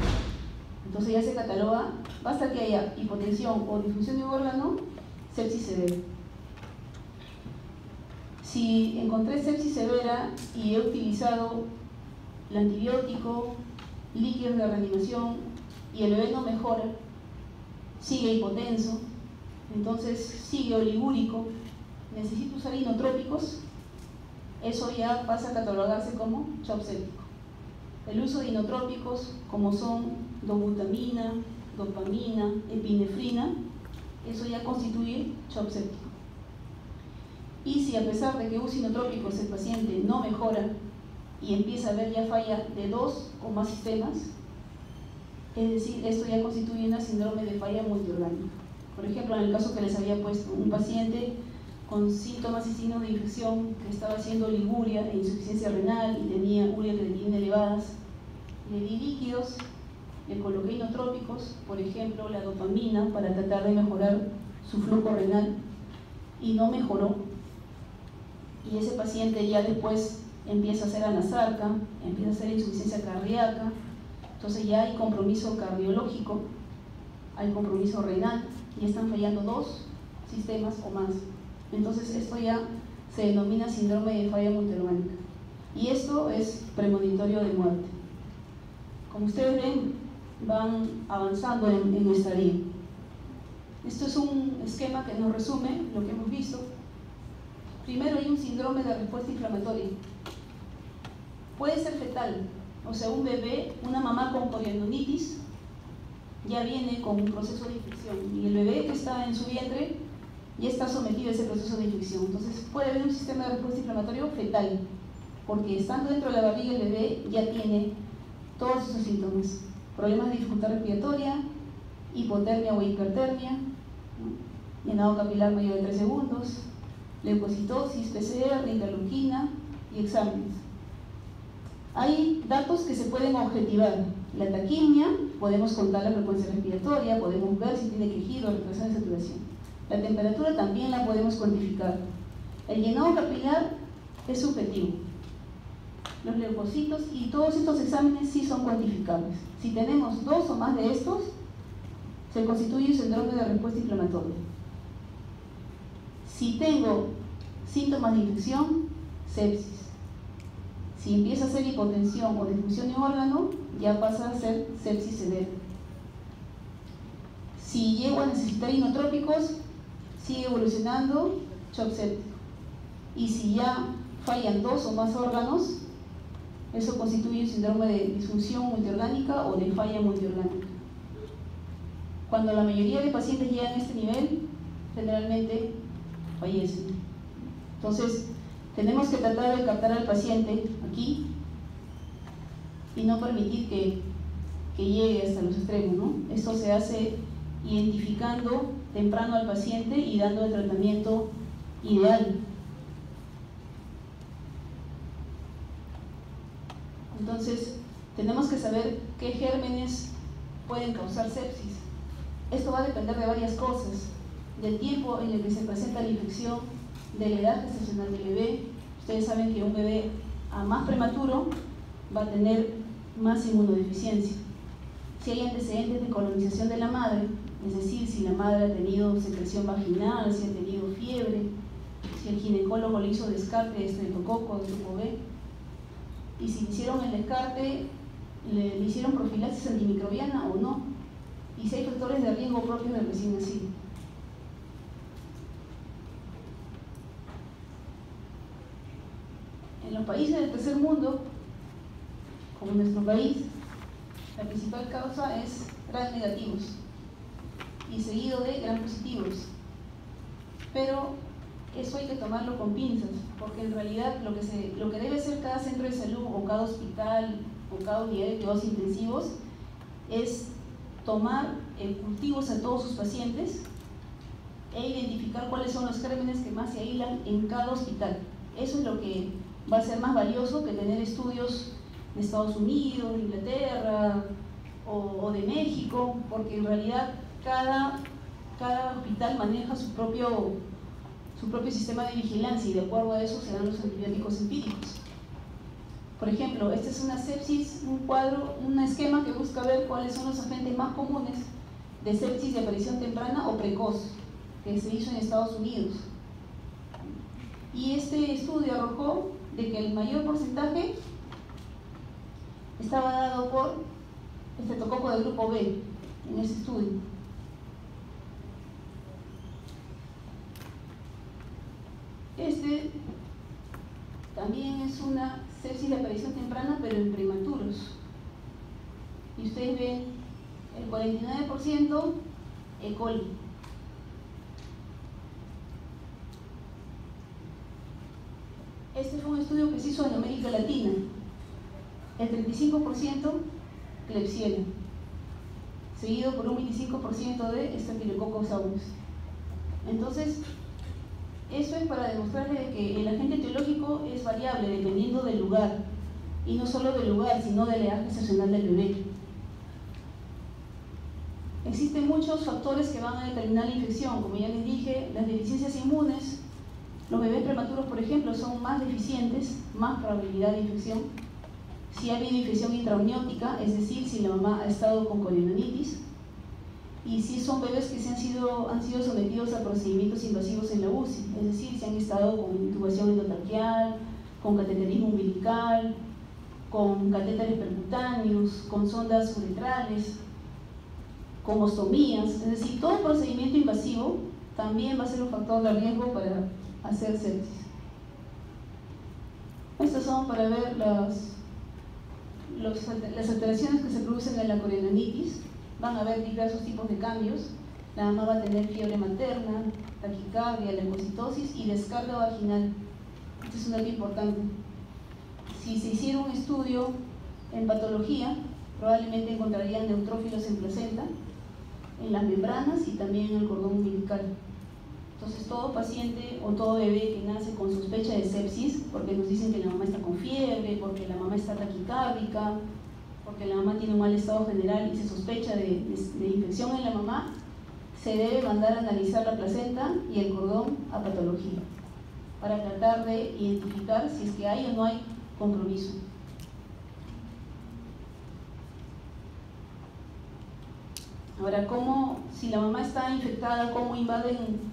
Entonces ya se cataloga, basta que haya hipotensión o disfunción de un órgano, sepsis severa. Si encontré sepsis severa y he utilizado el antibiótico, líquidos de reanimación y el bebé no mejora, sigue hipotenso, entonces sigue oligúrico, necesito usar inotrópicos, eso ya pasa a catalogarse como shock séptico. El uso de inotrópicos como son dobutamina, dopamina, epinefrina, eso ya constituye shock séptico. Y si a pesar de que use inotrópicos el paciente no mejora y empieza a haber ya falla de 2 o más sistemas, es decir, esto ya constituye una síndrome de falla multiorgánica. Por ejemplo, en el caso que les había puesto, un paciente con síntomas y signos de infección que estaba haciendo oliguria e insuficiencia renal y tenía urea y creatinina elevadas, le di líquidos, le coloqué inotrópicos, por ejemplo, la dopamina, para tratar de mejorar su flujo renal, y no mejoró. Y ese paciente ya después empieza a hacer anasarca, empieza a hacer insuficiencia cardíaca, entonces ya hay compromiso cardiológico, hay compromiso renal, y están fallando 2 sistemas o más. Entonces esto ya se denomina síndrome de falla multiorgánica. Y esto es premonitorio de muerte. Como ustedes ven, van avanzando en nuestra área. Esto es un esquema que nos resume lo que hemos visto. Primero, hay un síndrome de respuesta inflamatoria. Puede ser fetal, o sea, un bebé, una mamá con poliomelitis ya viene con un proceso de infección, y el bebé que está en su vientre ya está sometido a ese proceso de infección. Entonces puede haber un sistema de respuesta inflamatorio fetal, porque estando dentro de la barriga el bebé ya tiene todos esos síntomas: problemas de dificultad respiratoria, hipotermia o hipertermia, ¿no? Llenado capilar mayor de 3 segundos, leucocitosis, PCR, interleuquina y exámenes. Hay datos que se pueden objetivar. La taquimia, podemos contar la frecuencia respiratoria, podemos ver si tiene quejido o retracción de saturación. La temperatura también la podemos cuantificar. El llenado capilar es subjetivo. Los leucocitos y todos estos exámenes sí son cuantificables. Si tenemos 2 o más de estos, se constituye un síndrome de respuesta inflamatoria. Si tengo síntomas de infección, sepsis. Si empieza a ser hipotensión o disfunción de un órgano, ya pasa a ser sepsis severa. Si llego a necesitar inotrópicos, sigue evolucionando shock séptico. Y si ya fallan 2 o más órganos, eso constituye un síndrome de disfunción multiorgánica o de falla multiorgánica. Cuando la mayoría de pacientes llegan a este nivel, generalmente fallecen. Entonces, tenemos que tratar de captar al paciente aquí y no permitir que llegue hasta los extremos, ¿no? Esto se hace identificando temprano al paciente y dando el tratamiento ideal. Entonces, tenemos que saber qué gérmenes pueden causar sepsis. Esto va a depender de varias cosas: del tiempo en el que se presenta la infección, de la edad gestacional del bebé. Ustedes saben que un bebé a más prematuro va a tener más inmunodeficiencia. Si hay antecedentes de colonización de la madre, es decir, si la madre ha tenido secreción vaginal, si ha tenido fiebre, si el ginecólogo le hizo descarte de estreptococo de grupo B, y si le hicieron el descarte, le hicieron profilaxis antimicrobiana o no, y si hay factores de riesgo propios del recién nacido. En los países del tercer mundo, como nuestro país, la principal causa es Gram negativos y seguido de Gram positivos. Pero eso hay que tomarlo con pinzas, porque en realidad lo que debe hacer cada centro de salud o cada hospital o cada unidad de cuidados intensivos es tomar cultivos a todos sus pacientes e identificar cuáles son los gérmenes que más se aíslan en cada hospital. Eso es lo que va a ser más valioso que tener estudios de Estados Unidos, de Inglaterra o de México, porque en realidad cada hospital maneja su propio sistema de vigilancia y de acuerdo a eso se dan los antibióticos empíricos. Por ejemplo, esta es una sepsis, un cuadro, un esquema que busca ver cuáles son los agentes más comunes de sepsis de aparición temprana o precoz, que se hizo en Estados Unidos. Y este estudio arrojó de que el mayor porcentaje estaba dado por estreptococo de grupo B en ese estudio. Este también es una sepsis de aparición temprana, pero en prematuros. Y ustedes ven el 49% E. coli. Este fue un estudio que se hizo en América Latina. El 35% Klebsiella, seguido por un 25% de Staphylococcus aureus. Entonces, eso es para demostrarle que el agente etiológico es variable dependiendo del lugar, y no solo del lugar, sino de la edad gestacional del bebé. Existen muchos factores que van a determinar la infección, como ya les dije, las deficiencias inmunes. Los bebés prematuros, por ejemplo, son más deficientes, más probabilidad de infección. Si ha habido infección intraamniótica, es decir, si la mamá ha estado con corionitis, y si son bebés que han sido sometidos a procedimientos invasivos en la UCI, es decir, si han estado con intubación endotraqueal, con cateterismo umbilical, con catéteres percutáneos, con sondas uretrales, con ostomías, es decir, todo procedimiento invasivo también va a ser un factor de riesgo para hacer sepsis. Estos son para ver las alteraciones que se producen en la corionitis. Van a haber diversos tipos de cambios. La mamá va a tener fiebre materna, taquicardia, leucocitosis y descarga vaginal. Este es un dato importante. Si se hiciera un estudio en patología, probablemente encontrarían neutrófilos en placenta, en las membranas y también en el cordón umbilical. Entonces, todo paciente o todo bebé que nace con sospecha de sepsis, porque nos dicen que la mamá está con fiebre, porque la mamá está taquicárdica, porque la mamá tiene un mal estado general y se sospecha de infección en la mamá, se debe mandar a analizar la placenta y el cordón a patología para tratar de identificar si es que hay o no hay compromiso. Ahora, si la mamá está infectada, ¿cómo invaden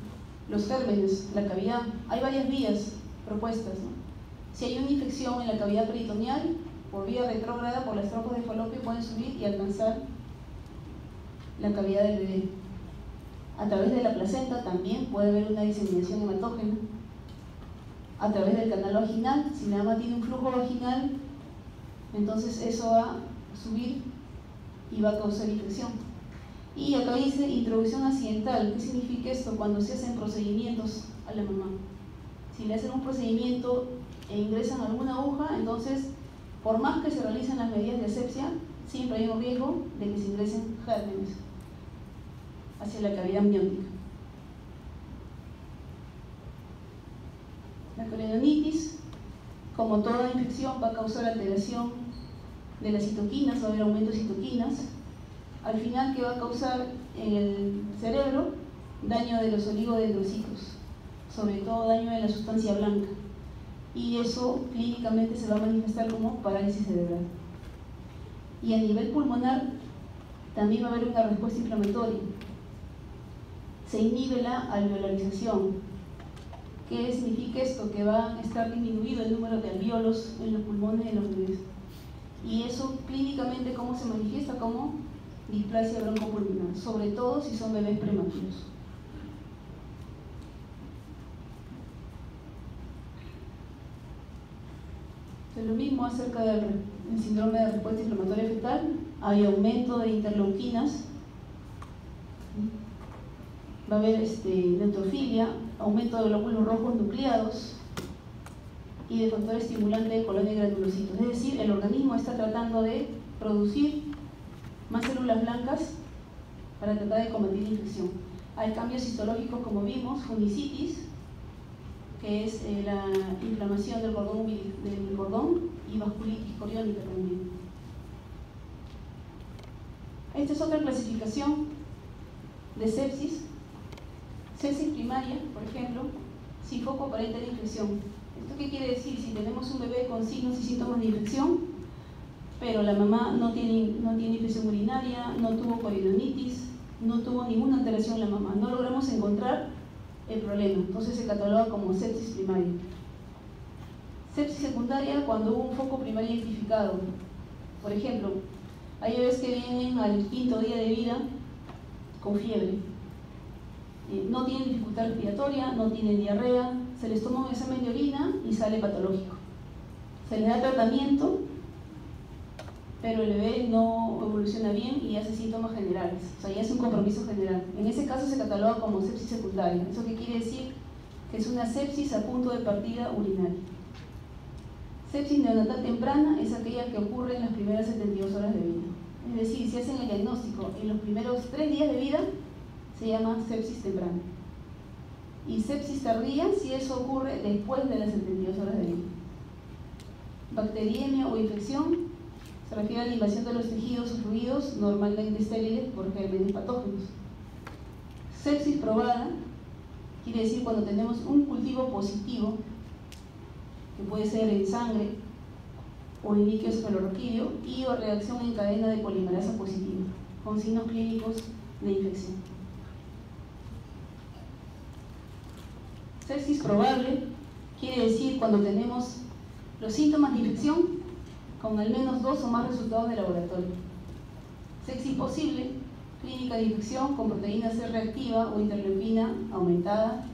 los gérmenes la cavidad? Hay varias vías propuestas, ¿no? Si hay una infección en la cavidad peritoneal, por vía retrógrada, por las trompas de falopio, pueden subir y alcanzar la cavidad del bebé. A través de la placenta también puede haber una diseminación hematógena. A través del canal vaginal, si la mamá tiene un flujo vaginal, entonces eso va a subir y va a causar infección. Y acá dice introducción accidental. ¿Qué significa esto? Cuando se hacen procedimientos a la mamá. Si le hacen un procedimiento e ingresan alguna aguja, entonces, por más que se realicen las medidas de asepsia, siempre hay un riesgo de que se ingresen gérmenes. hacia la cavidad amniótica. La colonitis, como toda infección, va a causar alteración de las citoquinas, va a haber aumento de citoquinas. Al final, ¿qué va a causar en el cerebro? Daño de los oligodendrocitos, sobre todo daño de la sustancia blanca. Y eso clínicamente se va a manifestar como parálisis cerebral. Y a nivel pulmonar también va a haber una respuesta inflamatoria. Se inhibe la alveolarización. ¿Qué significa esto? Que va a estar disminuido el número de alvéolos en los pulmones de los bebés. Y eso clínicamente, ¿cómo se manifiesta? Como displasia broncopulmonar, sobre todo si son bebés prematuros. Lo mismo acerca del síndrome de respuesta inflamatoria fetal. Hay aumento de interleuquinas, va a haber neutrofilia, aumento de glóbulos rojos nucleados y de factor estimulante de colonia y granulocitos. Es decir, el organismo está tratando de producir más células blancas para tratar de combatir la infección. Hay cambios histológicos, como vimos, funicitis, que es la inflamación del cordón, y vasculitis coriónica también. Esta es otra clasificación de sepsis. Sepsis primaria, por ejemplo, sin foco aparente de infección. ¿Esto qué quiere decir? Si tenemos un bebé con signos y síntomas de infección, pero la mamá no tiene infección urinaria, no tuvo coridonitis, no tuvo ninguna alteración en la mamá, no logramos encontrar el problema, entonces se cataloga como sepsis primaria. Sepsis secundaria, cuando hubo un foco primario identificado. Por ejemplo, hay bebés que vienen al 5º día de vida con fiebre, no tienen dificultad respiratoria, no tienen diarrea, se les toma un examen de orina y sale patológico. Se les da tratamiento, pero el bebé no evoluciona bien y hace síntomas generales, o sea, ya es un compromiso general. En ese caso se cataloga como sepsis secundaria. ¿Eso qué quiere decir? Que es una sepsis a punto de partida urinaria. Sepsis neonatal temprana es aquella que ocurre en las primeras 72 horas de vida. Es decir, si hacen el diagnóstico en los primeros 3 días de vida, se llama sepsis temprana. Y sepsis tardía, si eso ocurre después de las 72 horas de vida. Bacteriemia o infección se refiere a la invasión de los tejidos o fluidos normalmente estériles por gérmenes patógenos. Sepsis probada quiere decir cuando tenemos un cultivo positivo, que puede ser en sangre o en líquido cefalorraquídeo, y o reacción en cadena de polimerasa positiva, con signos clínicos de infección. Sepsis probable quiere decir cuando tenemos los síntomas de infección con al menos 2 o más resultados de laboratorio. Sepsis posible, clínica de infección con proteína C reactiva o interleuquina aumentada,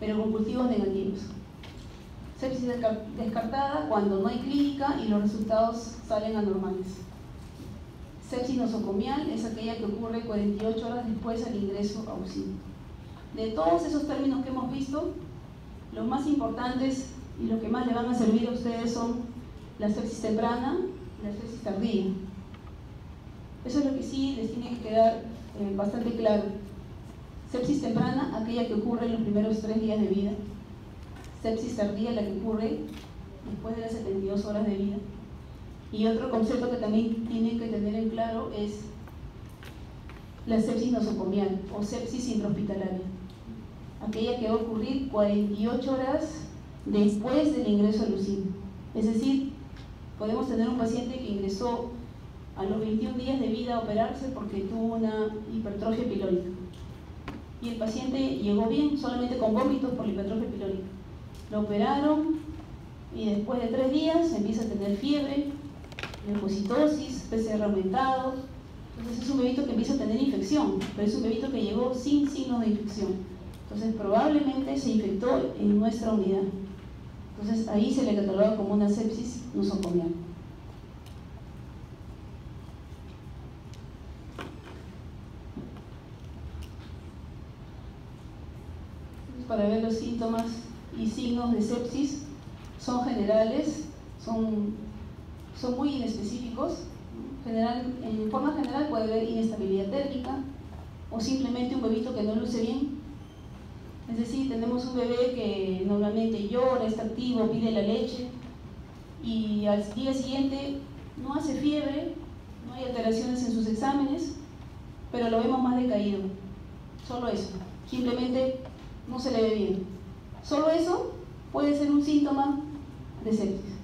pero con cultivos negativos. Sepsis descartada cuando no hay clínica y los resultados salen anormales. Sepsis nosocomial es aquella que ocurre 48 horas después al ingreso a UCI. De todos esos términos que hemos visto, los más importantes y los que más le van a servir a ustedes son la sepsis temprana y la sepsis tardía. Eso es lo que sí les tiene que quedar bastante claro. Sepsis temprana, aquella que ocurre en los primeros 3 días de vida. Sepsis tardía, la que ocurre después de las 72 horas de vida. Y otro concepto que también tienen que tener en claro es la sepsis nosocomial o sepsis intrahospitalaria, aquella que va a ocurrir 48 horas después del ingreso al UCI. Es decir, podemos tener un paciente que ingresó a los 21 días de vida a operarse porque tuvo una hipertrofia pilórica. Y el paciente llegó bien, solamente con vómitos por la hipertrofia pilórica. Lo operaron y después de 3 días empieza a tener fiebre, leucocitosis, PCR aumentado. Entonces es un bebito que empieza a tener infección, pero es un bebito que llegó sin signos de infección. Entonces probablemente se infectó en nuestra unidad. Entonces ahí se le cataloga como una sepsis nosocomial. Para ver los síntomas y signos de sepsis, son generales, son muy inespecíficos. En forma general puede haber inestabilidad térmica, o simplemente un bebito que no luce bien. Es decir, tenemos un bebé que normalmente llora, está activo, pide la leche y al día siguiente no hace fiebre, no hay alteraciones en sus exámenes, pero lo vemos más decaído. Solo eso, simplemente no se le ve bien. Solo eso puede ser un síntoma de sepsis.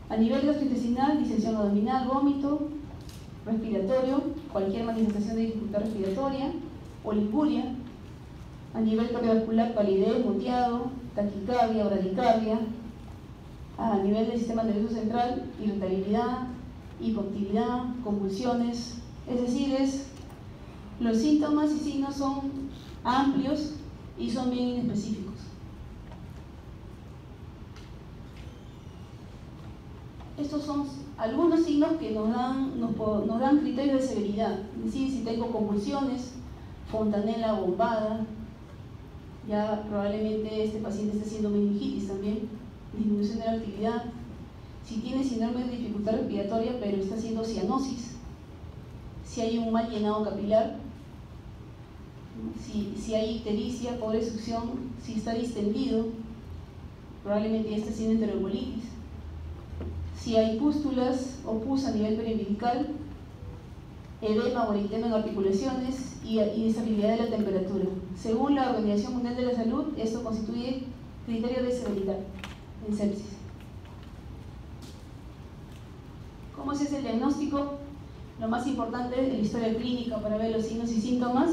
A nivel gastrointestinal, distensión abdominal, vómito, respiratorio, cualquier manifestación de dificultad respiratoria, oliguria. A nivel cardiovascular, palidez, moteado, taquicardia, bradicardia. A nivel del sistema nervioso central, irritabilidad, hipoactividad, convulsiones. Es decir, los síntomas y signos son amplios y son bien inespecíficos. Estos son algunos signos que nos dan criterios de severidad. Es decir, si tengo convulsiones, fontanela bombada, ya probablemente este paciente esté haciendo meningitis también, disminución de la actividad. Si tiene síndrome de dificultad respiratoria pero está haciendo cianosis, si hay un mal llenado capilar, si hay ictericia, pobre succión, si está distendido, probablemente ya está haciendo enterocolitis. Si hay pústulas o pus a nivel periumbilical, edema o eritema en articulaciones y estabilidad de la temperatura. Según la Organización Mundial de la Salud, esto constituye criterio de severidad en sepsis. ¿Cómo se hace el diagnóstico? Lo más importante es la historia clínica para ver los signos y síntomas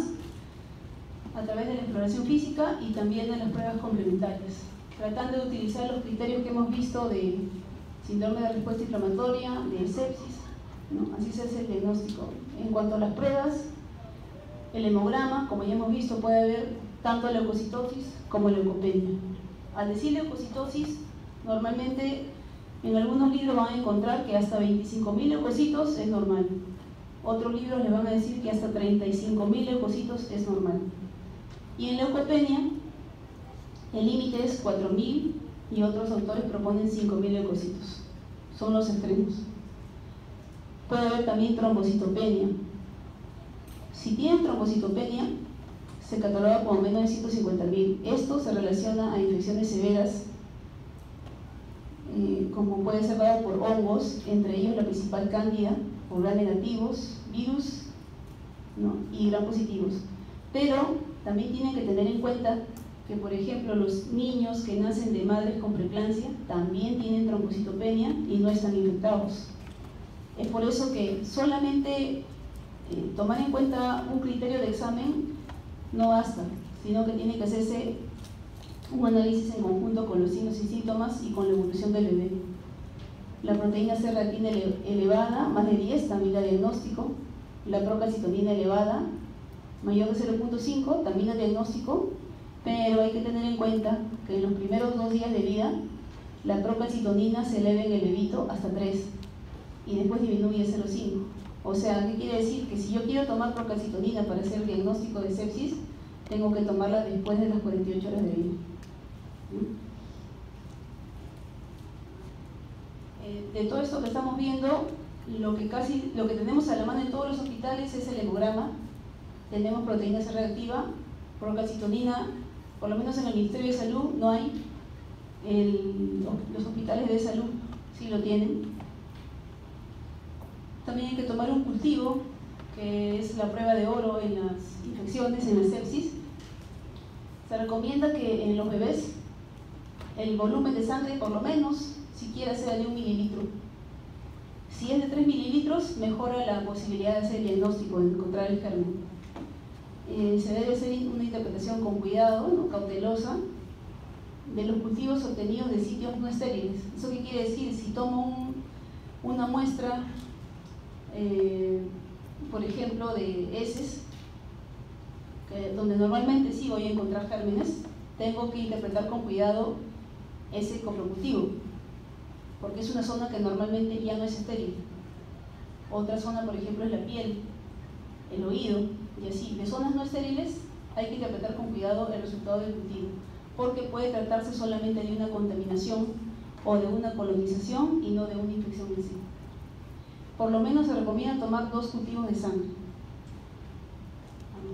a través de la exploración física y también de las pruebas complementarias, tratando de utilizar los criterios que hemos visto de síndrome de respuesta inflamatoria, de sepsis, ¿no? Así se hace el diagnóstico. En cuanto a las pruebas, el hemograma, como ya hemos visto, puede haber tanto leucocitosis como leucopenia. Al decir leucocitosis, normalmente en algunos libros van a encontrar que hasta 25.000 leucocitos es normal. Otros libros les van a decir que hasta 35.000 leucocitos es normal. Y en leucopenia, el límite es 4.000 y otros autores proponen 5.000 leucocitos. Son los extremos. Puede haber también trombocitopenia. Si tienen trombocitopenia, se cataloga como menos de 150.000. Esto se relaciona a infecciones severas, como puede ser dado por hongos, entre ellos la principal cándida, por gram negativos, virus, ¿no? Y gram positivos. Pero también tienen que tener en cuenta que, por ejemplo, los niños que nacen de madres con preeclampsia también tienen trombocitopenia y no están infectados. Es por eso que solamente tomar en cuenta un criterio de examen no basta, sino que tiene que hacerse un análisis en conjunto con los signos y síntomas y con la evolución del bebé. La proteína C reactina elevada, más de 10, también da diagnóstico. La procalcitonina elevada, mayor de 0.5, también da diagnóstico, pero hay que tener en cuenta que en los primeros 2 días de vida la procalcitonina se eleva en el bebito hasta 3 y después disminuye a 0.5. O sea, ¿qué quiere decir? Que si yo quiero tomar procalcitonina para hacer el diagnóstico de sepsis, tengo que tomarla después de las 48 horas de vida. De todo esto que estamos viendo, lo que tenemos a la mano en todos los hospitales es el hemograma. Tenemos proteína C reactiva, procalcitonina, por lo menos en el Ministerio de Salud no hay. Los hospitales de salud sí lo tienen. También hay que tomar un cultivo, que es la prueba de oro en las infecciones, en la sepsis. Se recomienda que en los bebés el volumen de sangre, por lo menos, siquiera sea de 1 mililitro. Si es de 3 mililitros, mejora la posibilidad de hacer el diagnóstico, de encontrar el germen. Se debe hacer una interpretación con cuidado, ¿no? Cautelosa, de los cultivos obtenidos de sitios no estériles. ¿Eso qué quiere decir? Si tomo una muestra, por ejemplo, de heces, donde normalmente sí voy a encontrar gérmenes, tengo que interpretar con cuidado ese coprocultivo, porque es una zona que normalmente ya no es estéril. Otra zona, por ejemplo, es la piel, el oído, y así. De zonas no estériles hay que interpretar con cuidado el resultado del cultivo, porque puede tratarse solamente de una contaminación o de una colonización y no de una infección en sí. Por lo menos se recomienda tomar 2 cultivos de sangre.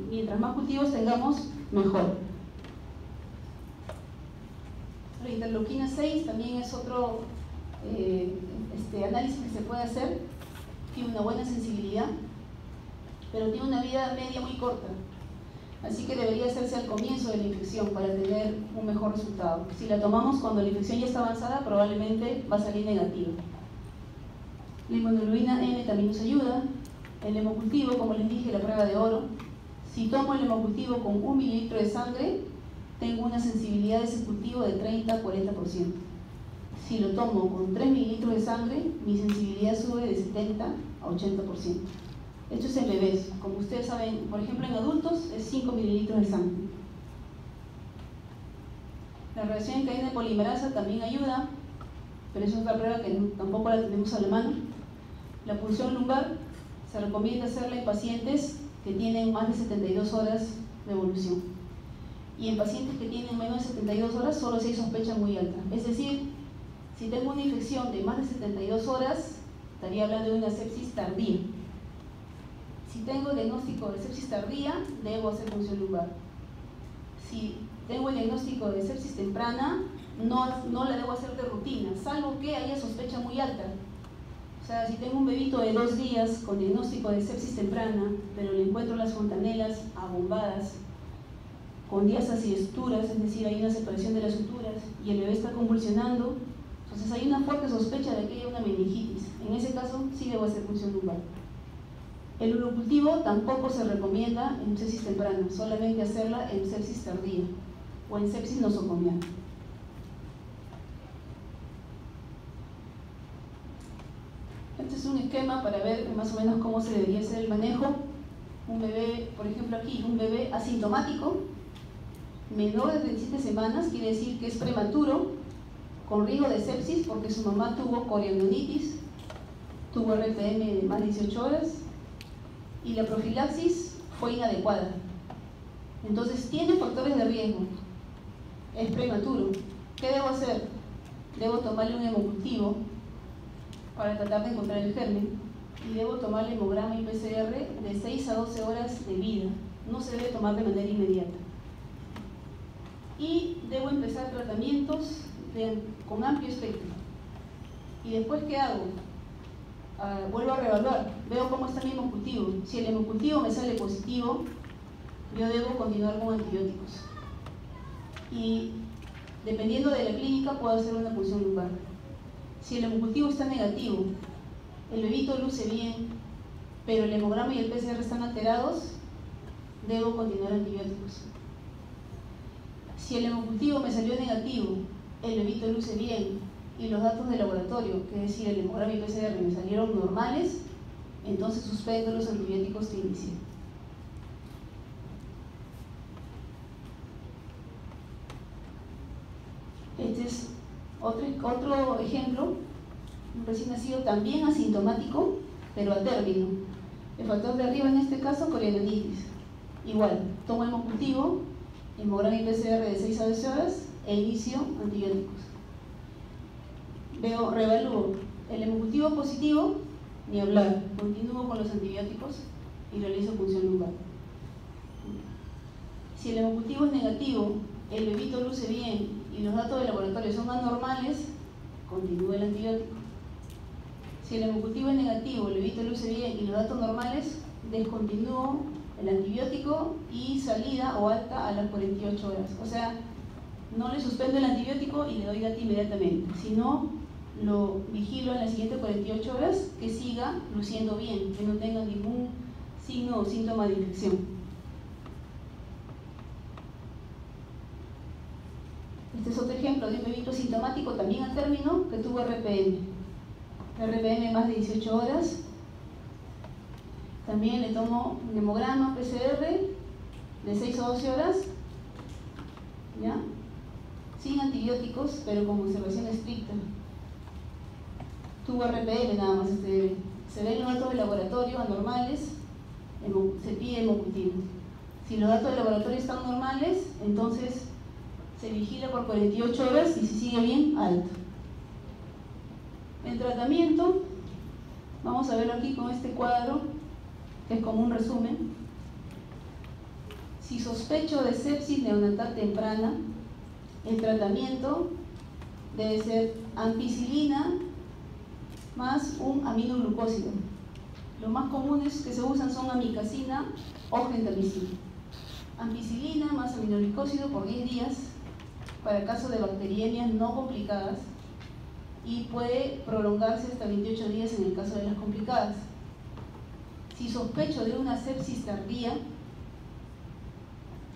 mientras más cultivos tengamos, mejor. La interleuquina 6 también es otro análisis que se puede hacer. Tiene una buena sensibilidad, pero tiene una vida media muy corta. Así que debería hacerse al comienzo de la infección para tener un mejor resultado. Si la tomamos cuando la infección ya está avanzada, probablemente va a salir negativa. La inmunoglobulina M también nos ayuda. El hemocultivo, como les dije, la prueba de oro. Si tomo el hemocultivo con 1 mililitro de sangre, tengo una sensibilidad de ese cultivo de 30 a 40%. Si lo tomo con 3 mililitros de sangre, mi sensibilidad sube de 70 a 80%. Esto es en bebés. Como ustedes saben, por ejemplo, en adultos es 5 mililitros de sangre. La reacción en cadena de polimerasa también ayuda, pero eso es otra prueba que tampoco la tenemos a la mano. La punción lumbar se recomienda hacerla en pacientes que tienen más de 72 horas de evolución. Y en pacientes que tienen menos de 72 horas solo si hay sospecha muy alta. Es decir, si tengo una infección de más de 72 horas, estaría hablando de una sepsis tardía. Si tengo diagnóstico de sepsis tardía, debo hacer punción lumbar. Si tengo el diagnóstico de sepsis temprana, no la debo hacer de rutina, salvo que haya sospecha muy alta. O sea, si tengo un bebito de 2 días con diagnóstico de sepsis temprana, pero le encuentro las fontanelas abombadas, con diástasis y estructuras, es decir, hay una separación de las suturas, y el bebé está convulsionando, entonces hay una fuerte sospecha de que haya una meningitis. En ese caso, sí debo hacer punción lumbar. El urocultivo tampoco se recomienda en sepsis temprana, solamente hacerla en sepsis tardía o en sepsis nosocomial. Este es un esquema para ver más o menos cómo se debería hacer el manejo. Un bebé, por ejemplo aquí, un bebé asintomático, menor de 37 semanas, quiere decir que es prematuro, con riesgo de sepsis porque su mamá tuvo coriandonitis, tuvo RPM de más de 18 horas y la profilaxis fue inadecuada. Entonces tiene factores de riesgo, es prematuro. ¿Qué debo hacer? Debo tomarle un hemocultivo para tratar de encontrar el germen y debo tomarle hemograma y PCR de 6 a 12 horas de vida. No se debe tomar de manera inmediata. Y debo empezar tratamientos con amplio espectro. ¿Y después qué hago? Vuelvo a reevaluar, veo cómo está mi hemocultivo. Si el hemocultivo me sale positivo, yo debo continuar con antibióticos. Y dependiendo de la clínica, puedo hacer una punción lumbar. Si el hemocultivo está negativo, el bebito luce bien, pero el hemograma y el PCR están alterados, debo continuar antibióticos. Si el hemocultivo me salió negativo, el bebito luce bien y los datos de laboratorio, que es decir, el hemograma y PCR me salieron normales, entonces suspendo los antibióticos que inicié. Este es otro ejemplo, un recién nacido también asintomático, pero a término. El factor de arriba en este caso, coriandonitis. Igual, tomo hemocultivo, hemograma y PCR de 6 a 12 horas e inicio antibióticos. Reevalúo el hemocultivo positivo, ni hablar, continúo con los antibióticos y realizo punción lumbar. Si el hemocultivo es negativo, el bebito luce bien y los datos de laboratorio son anormales, continúo el antibiótico. Si el hemocultivo es negativo, el bebito luce bien y los datos normales, descontinúo el antibiótico y salida o alta a las 48 horas. O sea, no le suspendo el antibiótico y le doy alta inmediatamente, sino lo vigilo en las siguientes 48 horas que siga luciendo bien, que no tenga ningún signo o síntoma de infección. Este es otro ejemplo de un bebito sintomático también a término que tuvo RPM. RPM más de 18 horas. También le tomo un hemograma, PCR de 6 a 12 horas, ¿ya? Sin antibióticos, pero con observación estricta. Tuvo RPM nada más este bebé. Se ven los datos de laboratorio anormales, se pide hemocultivo. Si los datos de laboratorio están normales, entonces se vigila por 48 horas y si sigue bien, alto. El tratamiento, vamos a verlo aquí con este cuadro, que es como un resumen. Si sospecho de sepsis neonatal temprana, el tratamiento debe ser ampicilina más un aminoglucósido. Los más comunes que se usan son amicacina o gentamicina. Ampicilina más aminoglucósido por 10 días para casos de bacteriemias no complicadas y puede prolongarse hasta 28 días en el caso de las complicadas. Si sospecho de una sepsis tardía,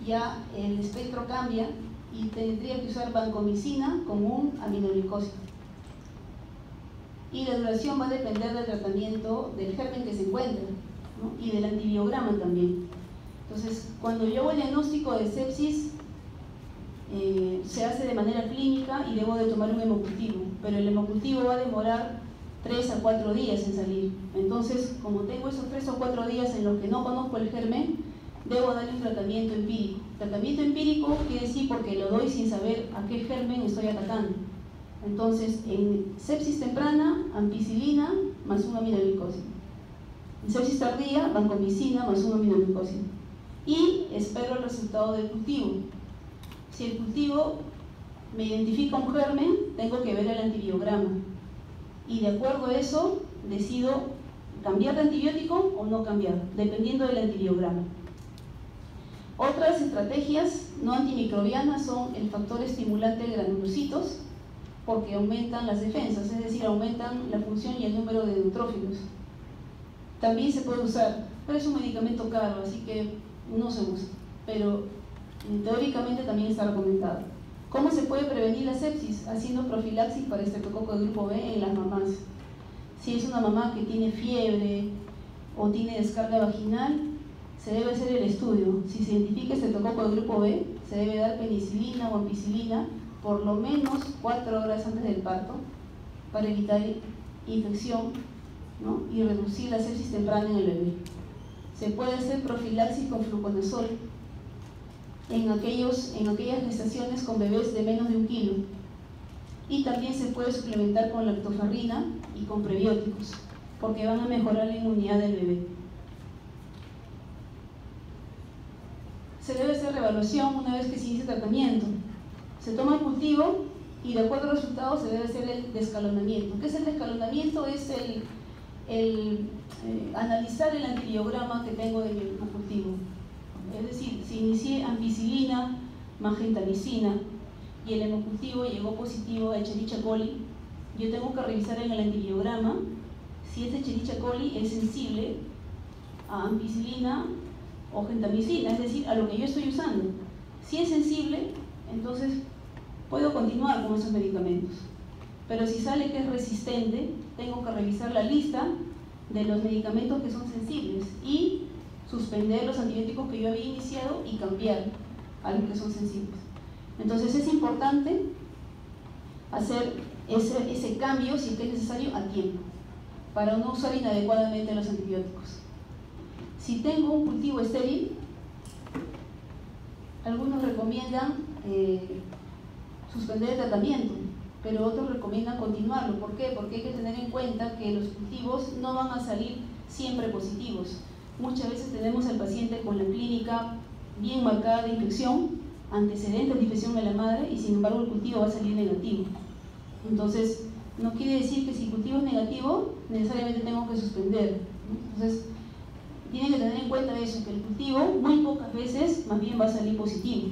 ya el espectro cambia y tendría que usar vancomicina con un aminoglucósido. Y la duración va a depender del tratamiento del germen que se encuentra, ¿no? Y del antibiograma también. Entonces, cuando yo hago el diagnóstico de sepsis, se hace de manera clínica y debo de tomar un hemocultivo, pero el hemocultivo va a demorar 3 a 4 días en salir. Entonces, como tengo esos 3 o 4 días en los que no conozco el germen, debo darle un tratamiento empírico. Tratamiento empírico quiere decir porque lo doy sin saber a qué germen estoy atacando. Entonces, en sepsis temprana, ampicilina más un aminoglucósido. En sepsis tardía, vancomicina más un aminoglucósido. Y espero el resultado del cultivo. Si el cultivo me identifica un germen, tengo que ver el antibiograma. Y de acuerdo a eso, decido cambiar de antibiótico o no cambiar, dependiendo del antibiograma. Otras estrategias no antimicrobianas son el factor estimulante de granulocitos, porque aumentan las defensas, es decir, aumentan la función y el número de neutrófilos. También se puede usar, pero es un medicamento caro, así que no se usa, pero teóricamente también está recomendado. ¿Cómo se puede prevenir la sepsis? Haciendo profilaxis para estreptococo de grupo B en las mamás. Si es una mamá que tiene fiebre o tiene descarga vaginal, se debe hacer el estudio. Si se identifica estreptococo de grupo B, se debe dar penicilina o ampicilina por lo menos 4 horas antes del parto para evitar infección, ¿no? Y reducir la sepsis temprana en el bebé. Se puede hacer profilaxis con fluconazol en aquellas gestaciones con bebés de menos de 1 kilo. Y también se puede suplementar con lactoferrina y con prebióticos, porque van a mejorar la inmunidad del bebé. Se debe hacer reevaluación una vez que se inicia el tratamiento. Se toma el cultivo y de acuerdo al resultado se debe hacer el descalonamiento. ¿Qué es el descalonamiento? Es analizar el antibiograma que tengo de mi cultivo. Es decir, si inicié ampicilina más gentamicina y el hemocultivo llegó positivo a Escherichia coli, yo tengo que revisar en el antibiograma si ese Escherichia coli es sensible a ampicilina o gentamicina, es decir, a lo que yo estoy usando. Si es sensible, entonces puedo continuar con esos medicamentos. Pero si sale que es resistente, tengo que revisar la lista de los medicamentos que son sensibles y suspender los antibióticos que yo había iniciado y cambiar a los que son sensibles. Entonces es importante hacer ese cambio, si es necesario, a tiempo, para no usar inadecuadamente los antibióticos. Si tengo un cultivo estéril, algunos recomiendan suspender el tratamiento, pero otros recomiendan continuarlo. ¿Por qué? Porque hay que tener en cuenta que los cultivos no van a salir siempre positivos. Muchas veces tenemos al paciente con la clínica bien marcada de infección, antecedentes de infección de la madre, y sin embargo el cultivo va a salir negativo. Entonces, no quiere decir que si el cultivo es negativo, necesariamente tengo que suspender, ¿no? Entonces, tienen que tener en cuenta eso, que el cultivo muy pocas veces más bien va a salir positivo.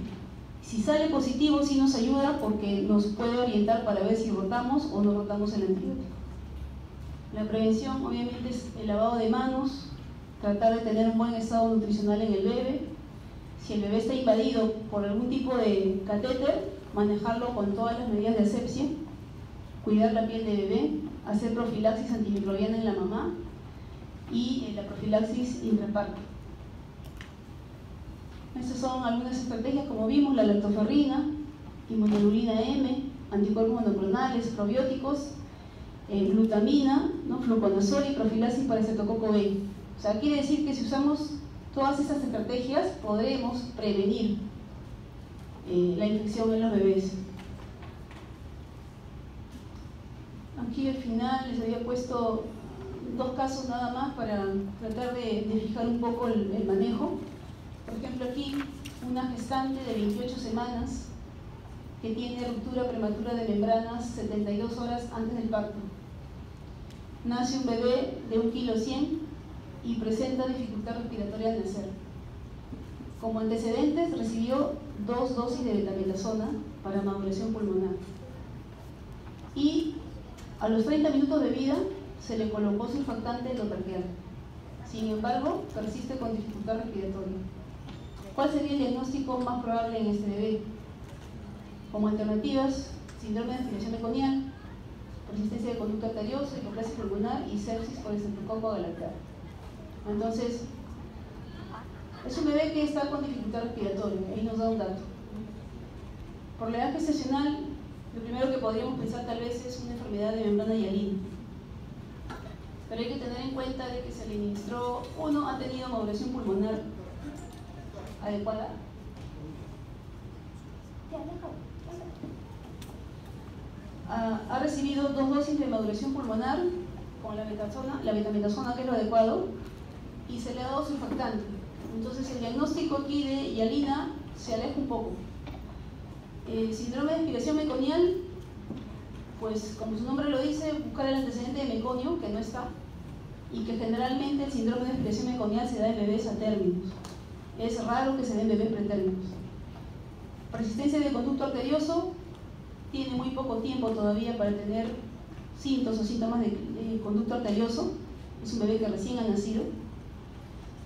Si sale positivo, sí nos ayuda porque nos puede orientar para ver si rotamos o no rotamos el antibiótico. La prevención obviamente es el lavado de manos, tratar de tener un buen estado nutricional en el bebé. Si el bebé está invadido por algún tipo de catéter, manejarlo con todas las medidas de asepsia, cuidar la piel del bebé, hacer profilaxis antimicrobiana en la mamá y la profilaxis intraparto. Estas son algunas estrategias, como vimos: la lactoferrina, inmunoglobulina M, anticuerpos monoclonales, probióticos, glutamina, ¿no? Fluconazol y profilaxis para estreptococo B. O sea, quiere decir que si usamos todas esas estrategias podremos prevenir la infección en los bebés. Aquí al final les había puesto 2 casos nada más para tratar de fijar un poco el manejo. Por ejemplo, aquí una gestante de 28 semanas que tiene ruptura prematura de membranas 72 horas antes del parto. Nace un bebé de 1,1 kg y presenta dificultad respiratoria al nacer. Como antecedentes, recibió 2 dosis de betametasona para maduración pulmonar. Y a los 30 minutos de vida se le colocó surfactante endotraqueal. Sin embargo, persiste con dificultad respiratoria. ¿Cuál sería el diagnóstico más probable en este bebé? Como alternativas, síndrome de aspiración meconial, persistencia de conducto arterioso, hipoplasia pulmonar y sepsis por estreptococo galactar. Entonces, es un bebé que está con dificultad respiratoria, ahí nos da un dato. Por la edad gestacional, lo primero que podríamos pensar tal vez es una enfermedad de membrana hialina. Pero hay que tener en cuenta de que se le administró, uno, ha tenido maduración pulmonar adecuada. Ha recibido 2 dosis de maduración pulmonar con la betametasona, que es lo adecuado, y se le ha dado surfactante. Entonces el diagnóstico aquí de hialina se aleja un poco. Síndrome de aspiración meconial, pues como su nombre lo dice, buscar el antecedente de meconio, que no está, y que generalmente el síndrome de aspiración meconial se da en bebés a términos. Es raro que se den bebés pretérminos. Persistencia de conducto arterioso, tiene muy poco tiempo todavía para tener síntomas de conducto arterioso, es un bebé que recién ha nacido.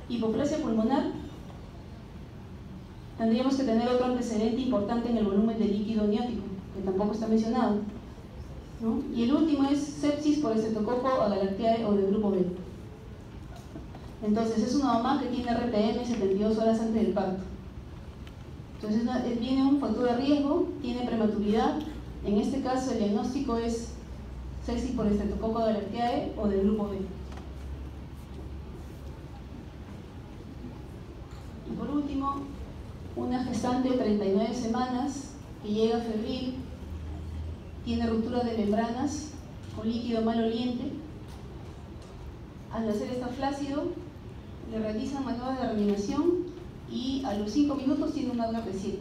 Hipoplasia pulmonar, tendríamos que tener otro antecedente importante en el volumen de líquido amniótico, que tampoco está mencionado, ¿no? Y el último es sepsis por estreptococo agalactiae o de grupo B. Entonces es una mamá que tiene RPM 72 horas antes del parto. Entonces tiene un factor de riesgo, tiene prematuridad. En este caso el diagnóstico es sepsis por estreptococo agalactiae o del grupo B. Y por último, una gestante de 39 semanas que llega febril, tiene ruptura de membranas con líquido maloliente. Al nacer está flácido, le realizan maniobras de reanimación y a los 5 minutos tiene un Apgar de 7.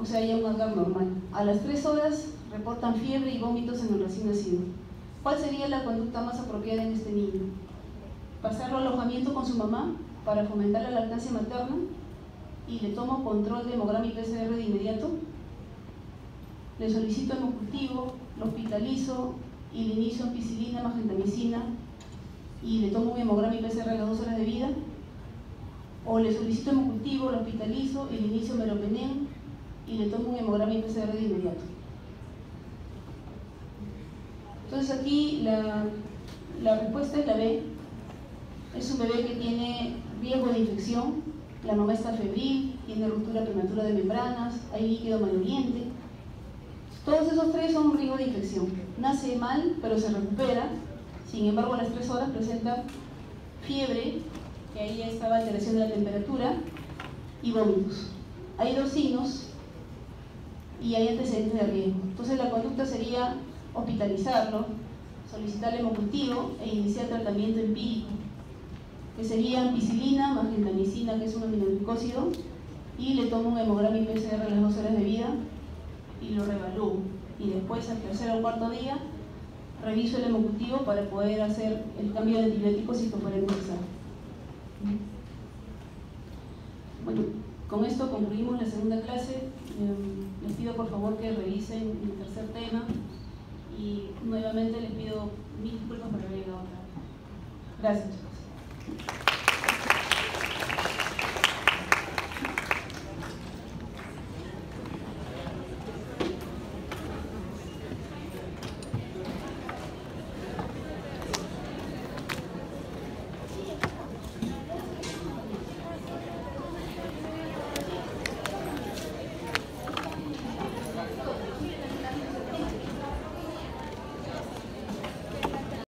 O sea, ya un Apgar normal. A las 3 horas reportan fiebre y vómitos en el recién nacido. ¿Cuál sería la conducta más apropiada en este niño? Pasarlo al alojamiento con su mamá para fomentar la lactancia materna y le tomo control de hemograma y PCR de inmediato. Le solicito hemocultivo, lo hospitalizo y le inicio ampicilina más gentamicina y le tomo un hemograma y PCR a las 2 horas de vida. O le solicito hemocultivo, lo hospitalizo y le inicio meropenem y le tomo un hemograma y PCR de inmediato. Entonces aquí la respuesta es la B. Es un bebé que tiene riesgo de infección, la mamá está febril, tiene ruptura prematura de membranas, hay líquido maloliente. Todos esos 3 son un riesgo de infección. Nace mal, pero se recupera. Sin embargo, a las 3 horas presenta fiebre, que ahí ya estaba alteración de la temperatura, y vómitos. Hay 2 signos y hay antecedentes de riesgo. Entonces la conducta sería hospitalizarlo, solicitar hemocultivo e iniciar tratamiento empírico, que sería ampicilina más gentamicina, que es un aminoglucósido, y le tomo un hemograma y PCR a las 2 horas de vida y lo reevalúo. Y después, al 3.er o 4.er día, reviso el hemocultivo para poder hacer el cambio de antibióticos si esto fuera necesario. Bueno, con esto concluimos la segunda clase. Les pido por favor que revisen el tercer tema y nuevamente les pido 1000 disculpas por haber llegado tarde. Gracias, chicos.